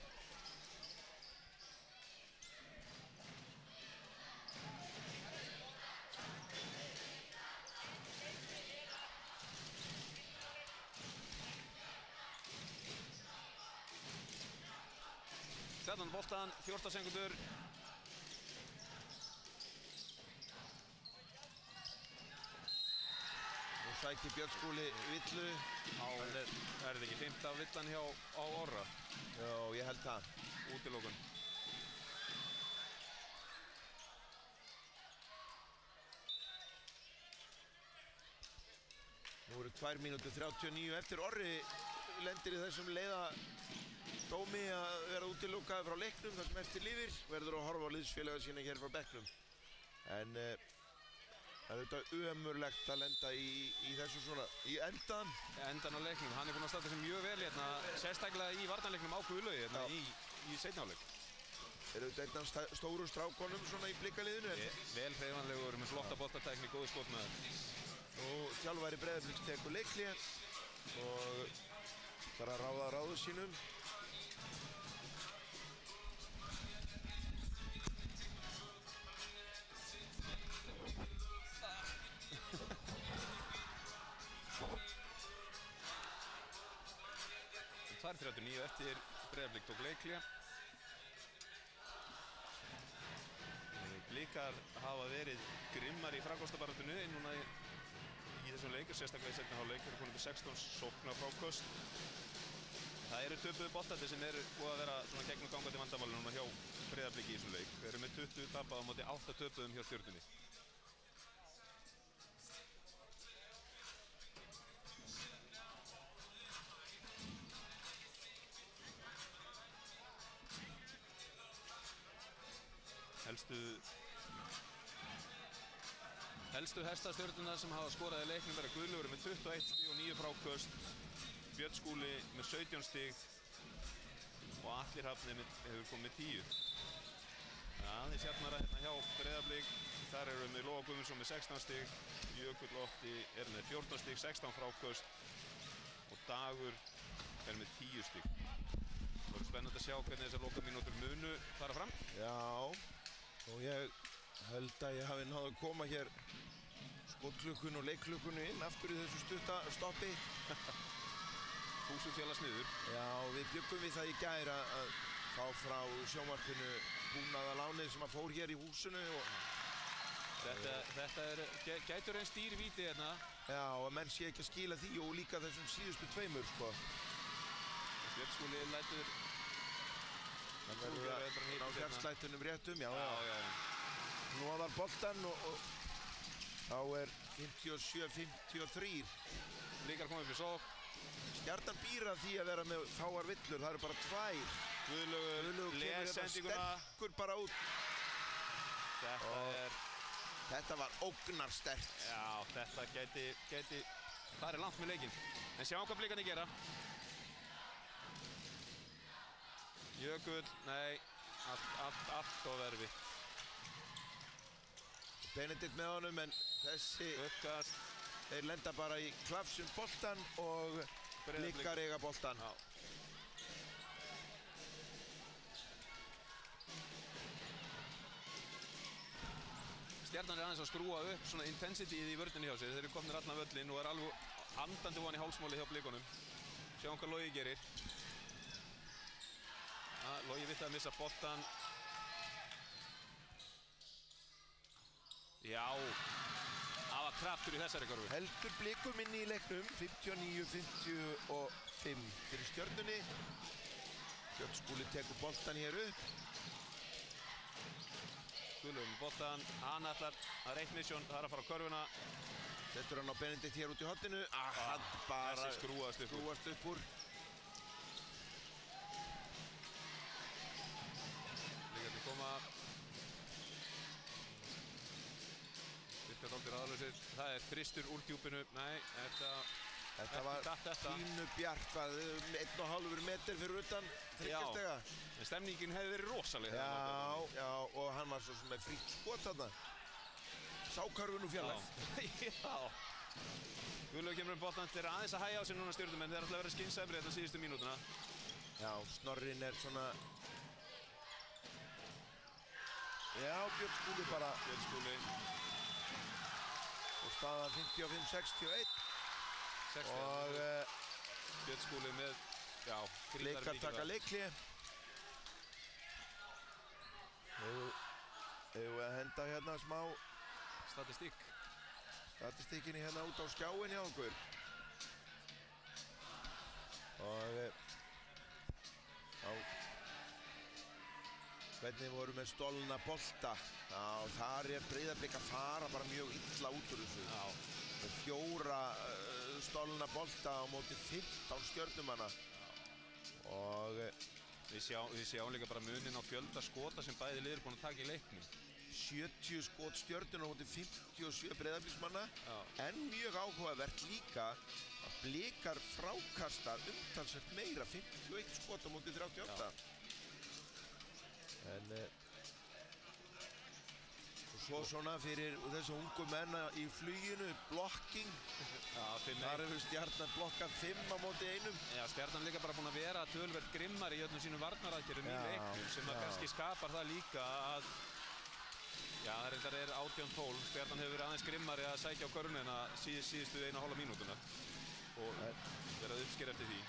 Stjarnan boltan, 14 sekundur. Nú sækir Björn Skúli villu. Er þetta ekki 5. villan hjá á Orra? Já, ég held það. Útilokun. Nú eru 2 mínútur 39 eftir. Orri lendir í þessum leiða dómi að vera útilokaður frá leiknum þar sem eftir lifir. Verður að horfa á liðsfélaga sína hér frá bekknum. En það er auðvitað ömurlegt að lenda í þessu svona, í endan. Endan á leiknum, hann er búinn að standa sig mjög vel hérna, sérstaklega í varnarleiknum á Guðlaugi hérna í seinni hálfleik. Er auðvitað einn af stóru strákonum svona í blikkaliðinu. Vel hreyfanlegur með flotta boltatekník, góðu skotmaður. Og þjálfari Breiðabliks tekur leikhlé og bara ráða ráðu sínum. Það er 39 eftir, Breiðablik tók leikhlé. Blikar hafa verið grimmar í framkvæmstabaráttunni núna í þessum leikur, sérstaklega í seinni hálfleik. Þeir eru konum til 16 sókna frákost. Það eru töpuðu boltandi sem eru búið að vera svona gegnum gangandi vandamáli núna hjá Breiðabliki í þessum leik. Þeir eru með 20 tapað á móti 8 töpuðum hjá Stjörnunni. Helstu hesta Stjörnunnar sem hafa skorað í leiknum verða Guðlaugur með 21 stig og 9 fráköst, Björn Skúli með 17 stig og Atli Hrafn hefur komið með 10. Aðeins jafnara hérna hjá Breiðablik. Þar eru við með Lóa Guðmundsson með 16 stig, Jökull Otti er með 14 stig, 16 fráköst og Dagur er með 10 stig. Það verður spennandi að sjá hvernig þessar lokamínútur munu fara fram. Já, og ég held að ég hafi náð að koma hér skotklukkunni og leikklukkunni inn aftur í þessu stutta stoppi. 1000 félags niður. Já, við bjöggum við það í gær að fá frá sjónvarpinu búnaða lánið sem að fór hér í húsinu og Þetta gætur einn stýrvíti hérna. já, og menn sé ekki að skila því og líka þessum síðustu tveimur, sko. Björn Skúli lætur Það verður að ná fjarslættunum réttum, já. Nóðar boltan og þá er 57-53. Blikar komið upp í sókn. Stjarnan býr að því að vera með fáar villur, það eru bara 2. Guðlaugur les sendinguna. Sterkur bara út. Þetta var ógnarsterkt. Já, þetta gæti farið langt með leikinn. En sjáum hvað Blikarnir gera. Jökull, nei, allt of erfitt. Benedikt með honum, en þessi Uppkast. þeir lenda bara í klafsum boltan og Blikar eiga boltan. Já. Stjarnan er aðeins að skrúa upp svona intensity í vörninni hjá sér. Þeir eru komnir allan völlinn og er andandi ofan í hálsmáli hjá blikunum. Sjáum hvað Logi gerir. Logi vill að missa boltan. Já, það var kraftur í þessari körfu. Heldur blikum inn í leiknum, 59-55 fyrir Stjörnunni. Björn Skúli tekur boltan hér upp. Skúli með boltan, hann ætlar að reitt misjón, það er að fara á körfuna. Settur hann á Benedikt hér út í horninu. Hann bara þessi skrúfast upp úr. Líkandi koma. Virka dálítið ráðlausir. Það er þristur úr djúpinu. Nei, þetta var pínu bjart, 1,5 metr fyrir utan þryggjastega. En stemningin hefði verið rosaleg. Já, og hann var svo með frítt skot þarna. Sá körfun úr fjarlægð. Já. Guðlaug kemur boltan, þeir eru aðeins að hægja á sig núna Stjörnumenn, þeir ætla að vera skynsamri þetta síðustu mínútuna. Já, Snorrin er svona... Já, Björn Skúli bara. Björn Skúli. Og staðan 55-61. Og Björn Skúli með, já, Blikar taka leikli. Hefur við að henda hérna smá statistíkinni hérna út á skjáin hjá okkur. Og hvernig voru með stolna bolta. Já, þar er Breiðablik að fara bara mjög illa út úr þessu. Já. Með 4 stolna bolta á móti 15 Stjörnumanna. Og við sjáum líka bara munin á fjölda skota sem bæði lið eru búin að taka í leiknum. 70 skot Stjörnunnar á móti 57 Breiðabliksmanna. En mjög áhugavert líka að Blikar frákasta umtalsvert meira, 51 skot á móti 38. En og svo svona fyrir þessu ungu menna í fluginu, blokking. Þar hefur Stjarnan blokkað 5 á móti 1. Já, Stjarnan líka bara búin að vera töluvert grimmar í öllum sínum varnaraðgerðum í leiknum sem að kannski skapar það líka að já, það reyndar er 18-12. Stjarnan hefur verið aðeins grimmari að sækja á körfunina síðustu 1,5 mínútuna og verið að uppskera eftir því.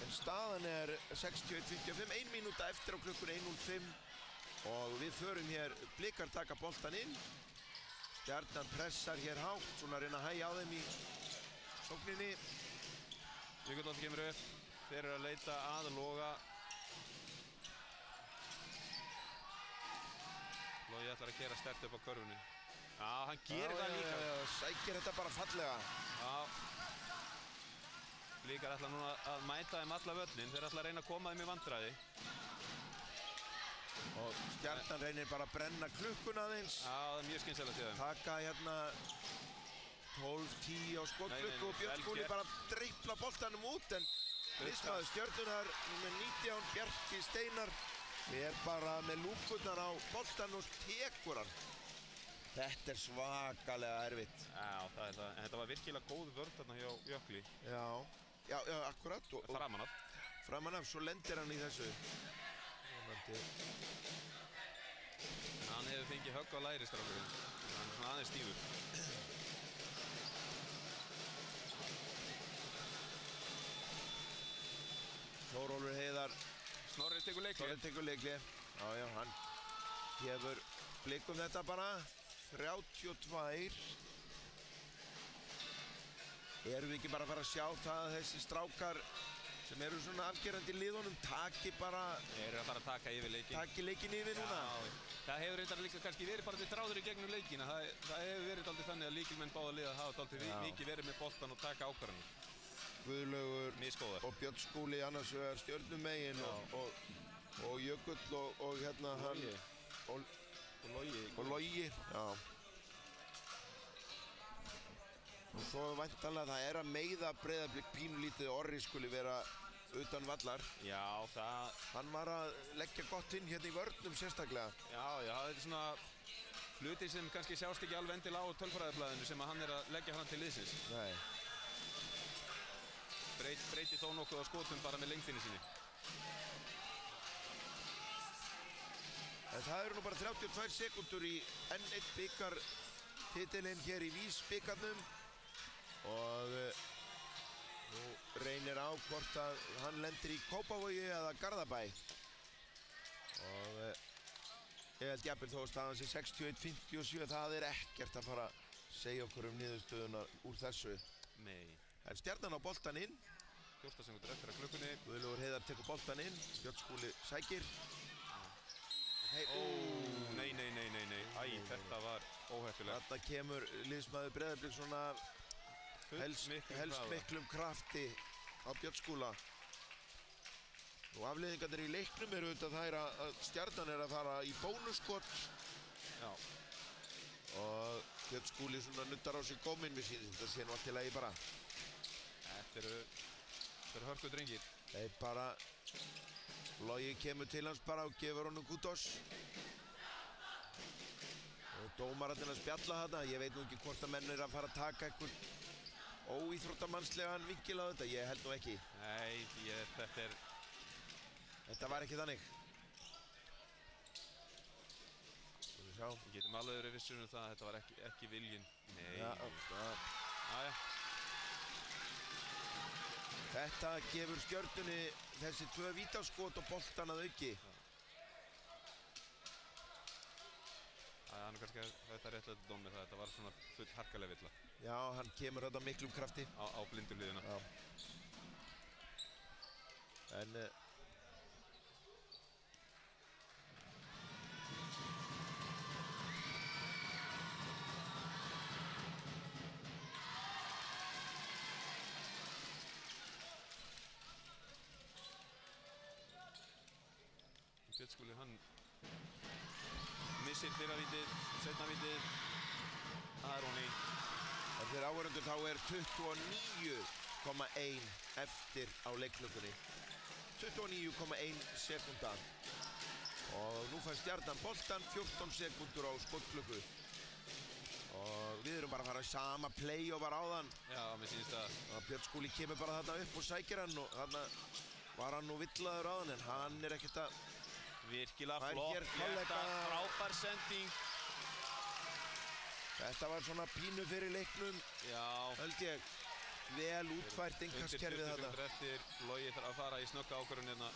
En staðan er 61-55, 1 mínúta eftir á klukkur 1:05 og við förum hér, Blikar taka boltan inn. Stjarnan pressar hér hátt, svona að reyna að hægja á þeim í sókninni. Jökull kemur upp, þeir eru að leita að Loga. Logi ætlar að keyra sterkt upp á körfunni. Já, hann gerir það líka. Sækir þetta bara fallega. Já. Blikar ætla núna að mæta þeim alla völlin, þeir ætla að reyna að koma þeim í vandræði. Og Stjarnan reynir bara að brenna klukkuna aðeins. Já, það er mjög skynsamlegt í þeim. Taka hérna 12-10 á skotklukku og Björn Skúli bara dreifla boltanum út en liðsmaður Stjörnunnar með 19, Bjarki Steinar er bara með lúkurnar á boltan og tekur hann. Þetta er svakalega erfitt. Já, það er það. En þetta var virkilega góð vörn þarna hjá Jökli. Já, akkurat. Framan af. Framan af, svo lendir hann í þessu. En hann hefur fengið högg á læri strákurinn. Hann er svona aðeins stífur. Þórólfur Heiðar. Snorri tekur leikli. Já, hann gefur Blikum þetta bara. 32. Erum við ekki bara að fara að sjá það að þessi strákar sem eru svona afgerandi í liðunum taki bara... Þeir eru að fara að taka yfir leikinn. Taki leikinn yfir núna. Já, það hefur reyndar líka kannski verið bara til þráður í gegnum leikina. Það hefur verið dálítið þannig að líkilmenn báða liða hafa dálítið mikið verið með boltan og taka ákvarðanir. Guðlaugur og Björn Skúli annars vegar Stjörnumegin og Jökull og hérna hann... Og Logi. Já. Og svo væntanlega það er að meiða Breiðablik pínulítið Orri skuli vera utan vallar. Já, það... Hann var að leggja gott inn hérna í vörnum sérstaklega. Já, þetta er svona hluti sem kannski sjást ekki alveg endilega á tölfræðiblaðinu sem hann er að leggja fram til liðsins. Nei. Breyti þó nokkuð á skotum bara með lengdinni sinni. En það eru nú bara 32 sekúndur í N1 bikartitilinn hér í Vís bikarnum. og nú reynir á hvort að hann lendir í Kópavogi eða Garðabæ og ég held jafnvel þó að staðan sé 61-57, það ekkert að fara að segja okkur niðurstöðuna úr þessu. Nei. En Stjarnan á boltan inn. 14 sekúndur eftir að klukkunni. Guðlaugur Heiðar tekur boltan inn, Björn Skúli sækir. Nei. Æ, þetta var óheppilegt. Þarna kemur liðsmaður Breiðablik svona helst miklum krafti á Björn Skúla. Og afleiðingarnir í leiknum eru auðvitað þær að Stjarnan að fara í bónusskot. Já. Og Björn Skúli svona nuttar á sig góminn við síðan, þetta sé nú allt í lagi bara. Þetta eru hörku drengir. Þeir bara, Logi kemur til hans bara og gefur honum kudos. Og dómararnir að spjalla þarna, ég veit nú ekki hvort að menn að fara að taka einhvern óíþróttamannslegan vinkil á þetta, ég held nú ekki. Nei, Þetta var ekki þannig. Við getum alveg verið vissir um það að þetta var ekki viljinn. Nei. Jæja. Þetta gefur Stjörnunni þessi 2 vítaskot og boltan að auki. Hann er kannski þetta réttlega dómið það, þetta var svona full harkaleg villa. Já, hann kemur þetta miklum krafti. Á blindu hliðina. Já. En Björn Skúli, hann missir fyrra vítið, seinna vítið. Það er honni. Fyrir áhorfendur þá er 29,1 eftir á leikklukkunni. 29,1 sekúnda. Og nú fær Stjarnan boltan, 14 sekúndur á skotklukku. Og við erum bara að fara í sama play og var áðan. Já, mér sýnist það. Og Björn Skúli kemur bara þarna upp og sækir hann og þarna var hann nú villaður áðan en hann er ekkert að virkilega flott, frábær sending. Þetta var svona pínu fyrir leiknum. Já. Held ég. Vel útfært innkastkerfið þarna. Undir 20 sekúndur eftir, Logi þarf að fara í snögga ákvörðun hérna.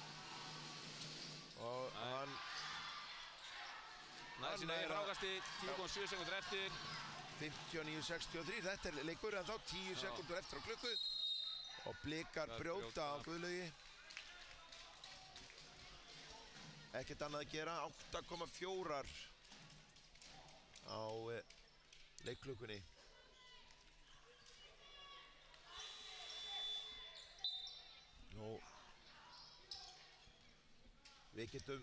Og hann næði sín eigin frákasti, 10,7 sekúndur eftir. 59-63, þetta er leikur en þá 10 sekúndur eftir á klukku. Og Blikar brjóta á Guðlaugi. Ekkert annað að gera, 8,4 á leikklukkunni. Nú, við getum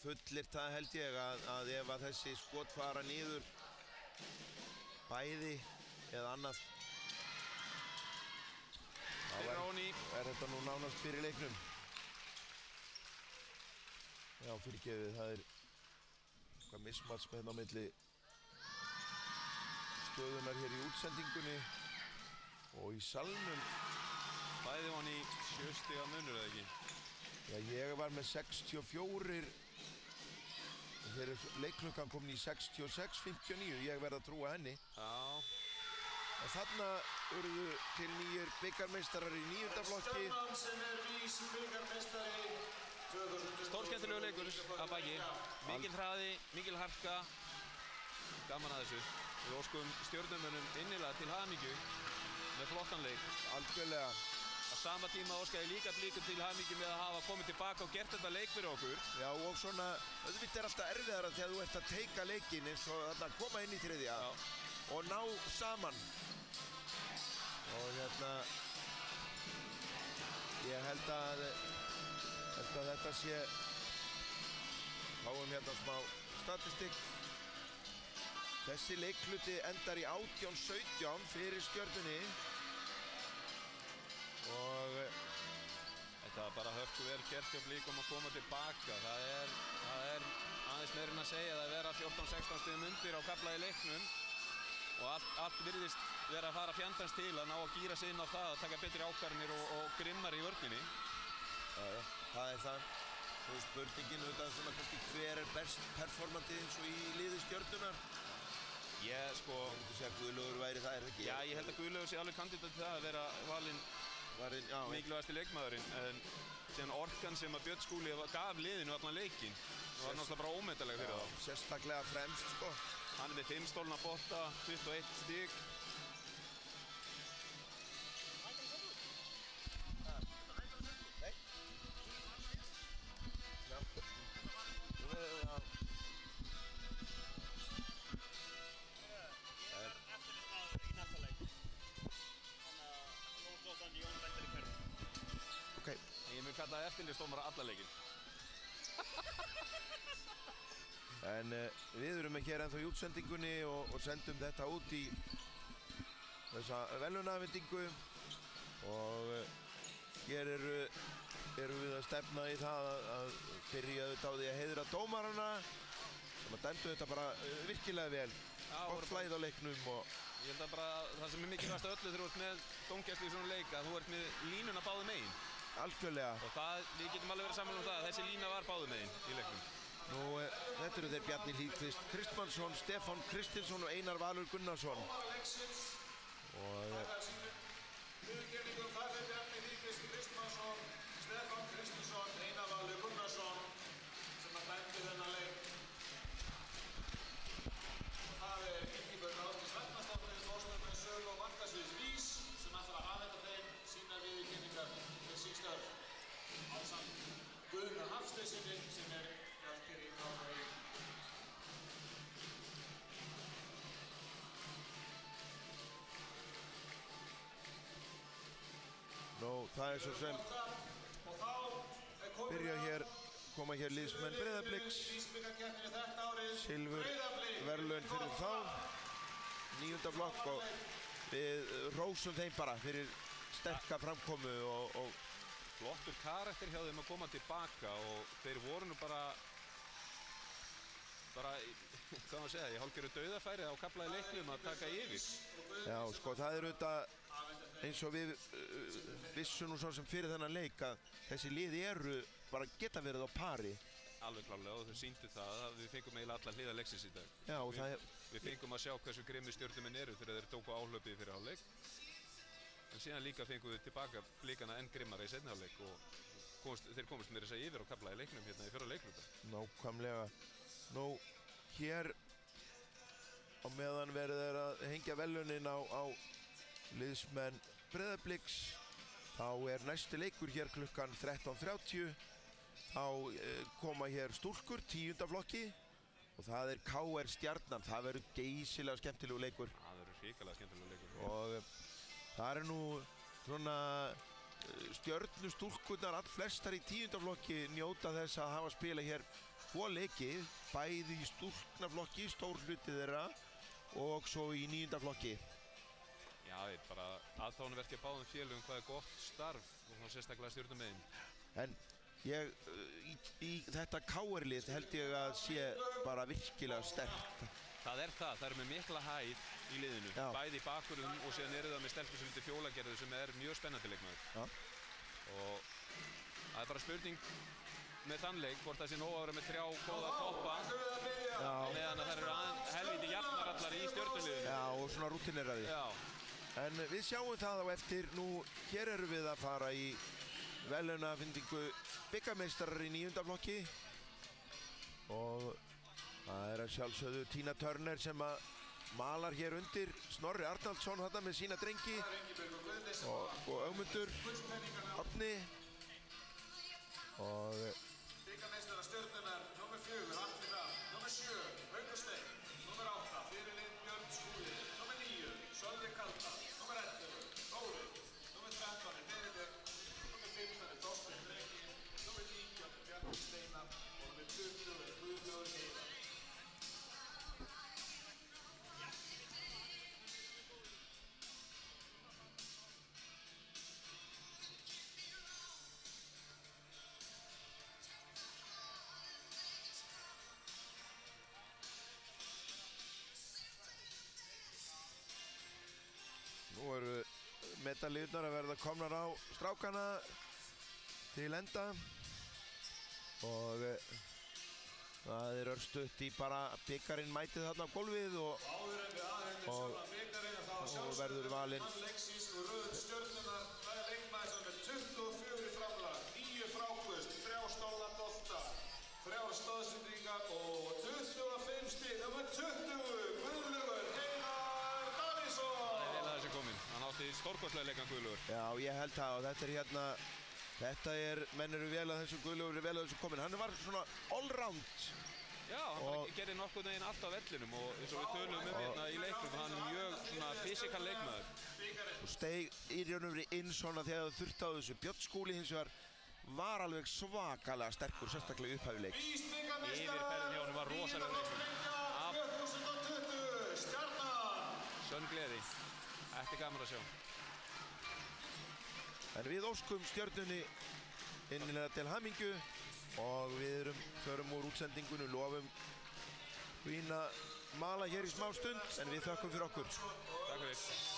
fullyrt það held ég að ef að þessi skot fara niður bæði eða annað þá er þetta nú nánast fyrir leiknum. Já, fyrirgefið, það er eitthvað mismats með hérna á milli stöðunar hér í útsendingunni og í salnum. Bæði hann í 7 stiga munur eða ekki? Já, ég var með 64 og hér er leikklukkan komin í 66-59, ég verð að trúa henni. Já. Og þarna urðu til nýjir bikarmeistarar í 9. flokki. Stjarnan sem vísi bikarmeistari. Stórskemmtilegu leikur að baki, mikil hraði, mikil harka, gaman að þessu. Við óskum stjörnumönnum innilega til hamingju með flottan leik. Algjörlega. Á sama tíma óskaði líka Blikum til hamingju með að hafa komið tilbaka og gert þetta leik fyrir okkur. Já, og svona, auðvitað er alltaf erfiðara þegar þú ert að teika leikinn eins og þarna koma inn í þriðja og ná saman. Og hérna, ég held að þetta sé, fáum hérna smá statistikk. Þessi leikhluti endar í 18-17 fyrir Stjörnunni. Og þetta var bara hörku vel gert hjá Blikum að koma tilbaka. Það er aðeins meirinn að segja að vera 14-16 stigum undir á kafla í leiknum. Og allt virðist vera að fara fjandans til að ná að gíra sig inn á það að taka betri ákvarðanir og grimmar í vörninni. Já, það er það. Svo spurningin auðvitað svona kannski hver er best performantið eins og í liði Stjörnunar. Ég sko... Þú segja að Guðlaugur væri það, er það ekki? Já, ég held að Guðlaugur sé alveg kandidat til það að vera valinn mikilvægasti leikmaðurinn. En síðan orkan sem að Björn Skúli gaf liðinu allan leikinn. Það var náttúrulega bara ómetanlega fyrir þá. Sérstaklega fremst, sko. Hann með 5 stólna botta, 21 stig. Okay. Ég mun kalla eftirlitsdómara alla leikinn. En við erum hér ennþá í útsendingunni og sendum þetta út í þessa verðlaunaafhendingu og hér erum við að stefna í það að byrja auðvitað á því að heiðra dómarana sem að dæmdu þetta bara virkilega vel. Gott flæði á leiknum og ég held að bara það sem mikilvægast af öllu þegar þú ert með dómgæslu í svona leik að þú ert með línuna báðum megin. Algjörlega. Og við getum alveg verið saman um það að þessi lína var báðum megin í leiknum. Nú, þetta eru þeir Bjarni Hlíðqvist Kristmannsson, Stefán Kristinsson og Einar Valur Gunnarsson. Og viðurkenningum það er Bjarni Hlíðqvist Kristmannsson, Stefán Kristinsson, Einar Valur Gunnarsson sem að dæmdu þennan leik. Það er Ingibjörg Ásdís Ragnarsdóttir, forstjórinn sölu og markaðsviðs VÍS sem ætlar að afhenda þeim sínar viðurkenningar fyrir sín störf. Ásamt Guðna Hafsteinsinni sem er gjaldkeri í Noregi. Nú, það er svo sem koma hér liðsmenn Breiðabliks, silfur verðlaun fyrir þá, 9. flokk og við rósum þeim bara fyrir sterka framkomu og flottur karakter hjá þeim að koma tilbaka og þeir voru nú bara hvað maður segja, ég hálfgerðu dauðafæri á kaflaði leiknum að taka yfir. Já, sko, það er auðvitað eins og við vissum nú svo sem fyrir þennan leik að þessi liði eru bara geta verið á pari. Alveg klárlega og þau sýndu það að við fengum eiginlega alla hliða leiksins í dag. Já, og við fengum að sjá hversu grimmi stjörnumenn eru þegar þeir tóku áhlaupið fyrir hálfleik. En síðan líka fengum við tilbaka blikana enn grimmara í seinni hálfleik og þeir komast meira að segja yfir á kaflaði leiknum hérna í fyrra leikluta. Nákvæmlega. Nú, hér á meðan verið þeir að hengja verðlaunin á liðsmenn Breiðabliks, þá er næsti leikur hér klukkan 13:30. Þá koma hér stúlkur, 10. flokki og það er KR Stjarnan. Það verður geysilega skemmtilegu leikur. Það verður hrikalega skemmtilegu leikur. Og það er nú svona stjörnustúlkurnar allflestar í 10. flokki njóta þess að hafa spilað hér 2 leiki, bæði í stúlknaflokki, stór hluti þeirra og svo í 9. flokki. Já, ég bara aðtánuverkja báðum félögum hvað er gott starf og þá sérstaklega stjörnumegin. En ég, í þetta KR-lið held ég að sé bara virkilega sterkt. Það er með mikla hæð í liðinu, Já. Bæði í bakvörðum og síðan eru það með stelpur sem heitir Fjólagerður sem er mjög spennandi leikmaður. Já. Og það er bara spurning með þann leik hvort það sé nóg að vera með 3 góða toppa meðan að það eru helviti jafnar allar í stjörnuliðinu. Já, og svona rútineraði. Já. En við sjáum það á eftir. Nú, hér erum við að fara í verðlaunaafhendingu bikarmeistarar í 9. flokki og það er að sjálfsögðu Tína Turner sem að malar hér undir, Snorri Arnaldsson þarna með sína drengi og Ögmundur Árni og bikarmeistara Stjörnunnar, nr. 4, Atli Hrafn, nr. 7, Haukur Steinn, nr. 8, fyrirliði Björn Skúli, nr. 9, Sölvi Kalda, nr. 11, Þóri, nr. 13 er Benedikt, nr. 15 er Þorsteinn Breki, nr. 19 er Bjarni Steinar og nr. 20 er Guðlaugur Heiðar. nú eru medalíurnar að verða komnar á strákana til enda og Það örstutt í bara byggarinn mætið þarna á gólfið og verður valinn. Leiksins og röð stjörnunar, það leikmaður sem með 24 framlag, 9 frákvöst, 3 stóla bolta, 3 staðsendingar og 25 stig, það var 20, Guðlaugur Heiðar Davíðsson! Það vel að þessi kominn, hann átti stórkostlega leikan Guðlaugur. Já, ég held það og þetta menn eru vel að þessu, Guðlaugur vel að þessu kominn. Hann var svona allround. Já, hann gerði nokkurn veginn allt á vellinum og eins og við tölum hérna í leiknum, hann mjög svona fysikal leikmaður. Og steig í raun og veru inn svona þegar það þurfti á þessu. Björn Skúli hins vegar var alveg svakalega sterkur, sérstaklega í upphafi leiks. Yfirferðin hjá honum var rosalega leiknum. 2020, Stjarnan! Sönn gleði, þetta er gaman að sjá. En við óskum Stjörnunni innilega til hamingju og við förum úr útsendingunum, lofum fína mala hér í smá stund en við þökkum fyrir okkur. Takk fyrir.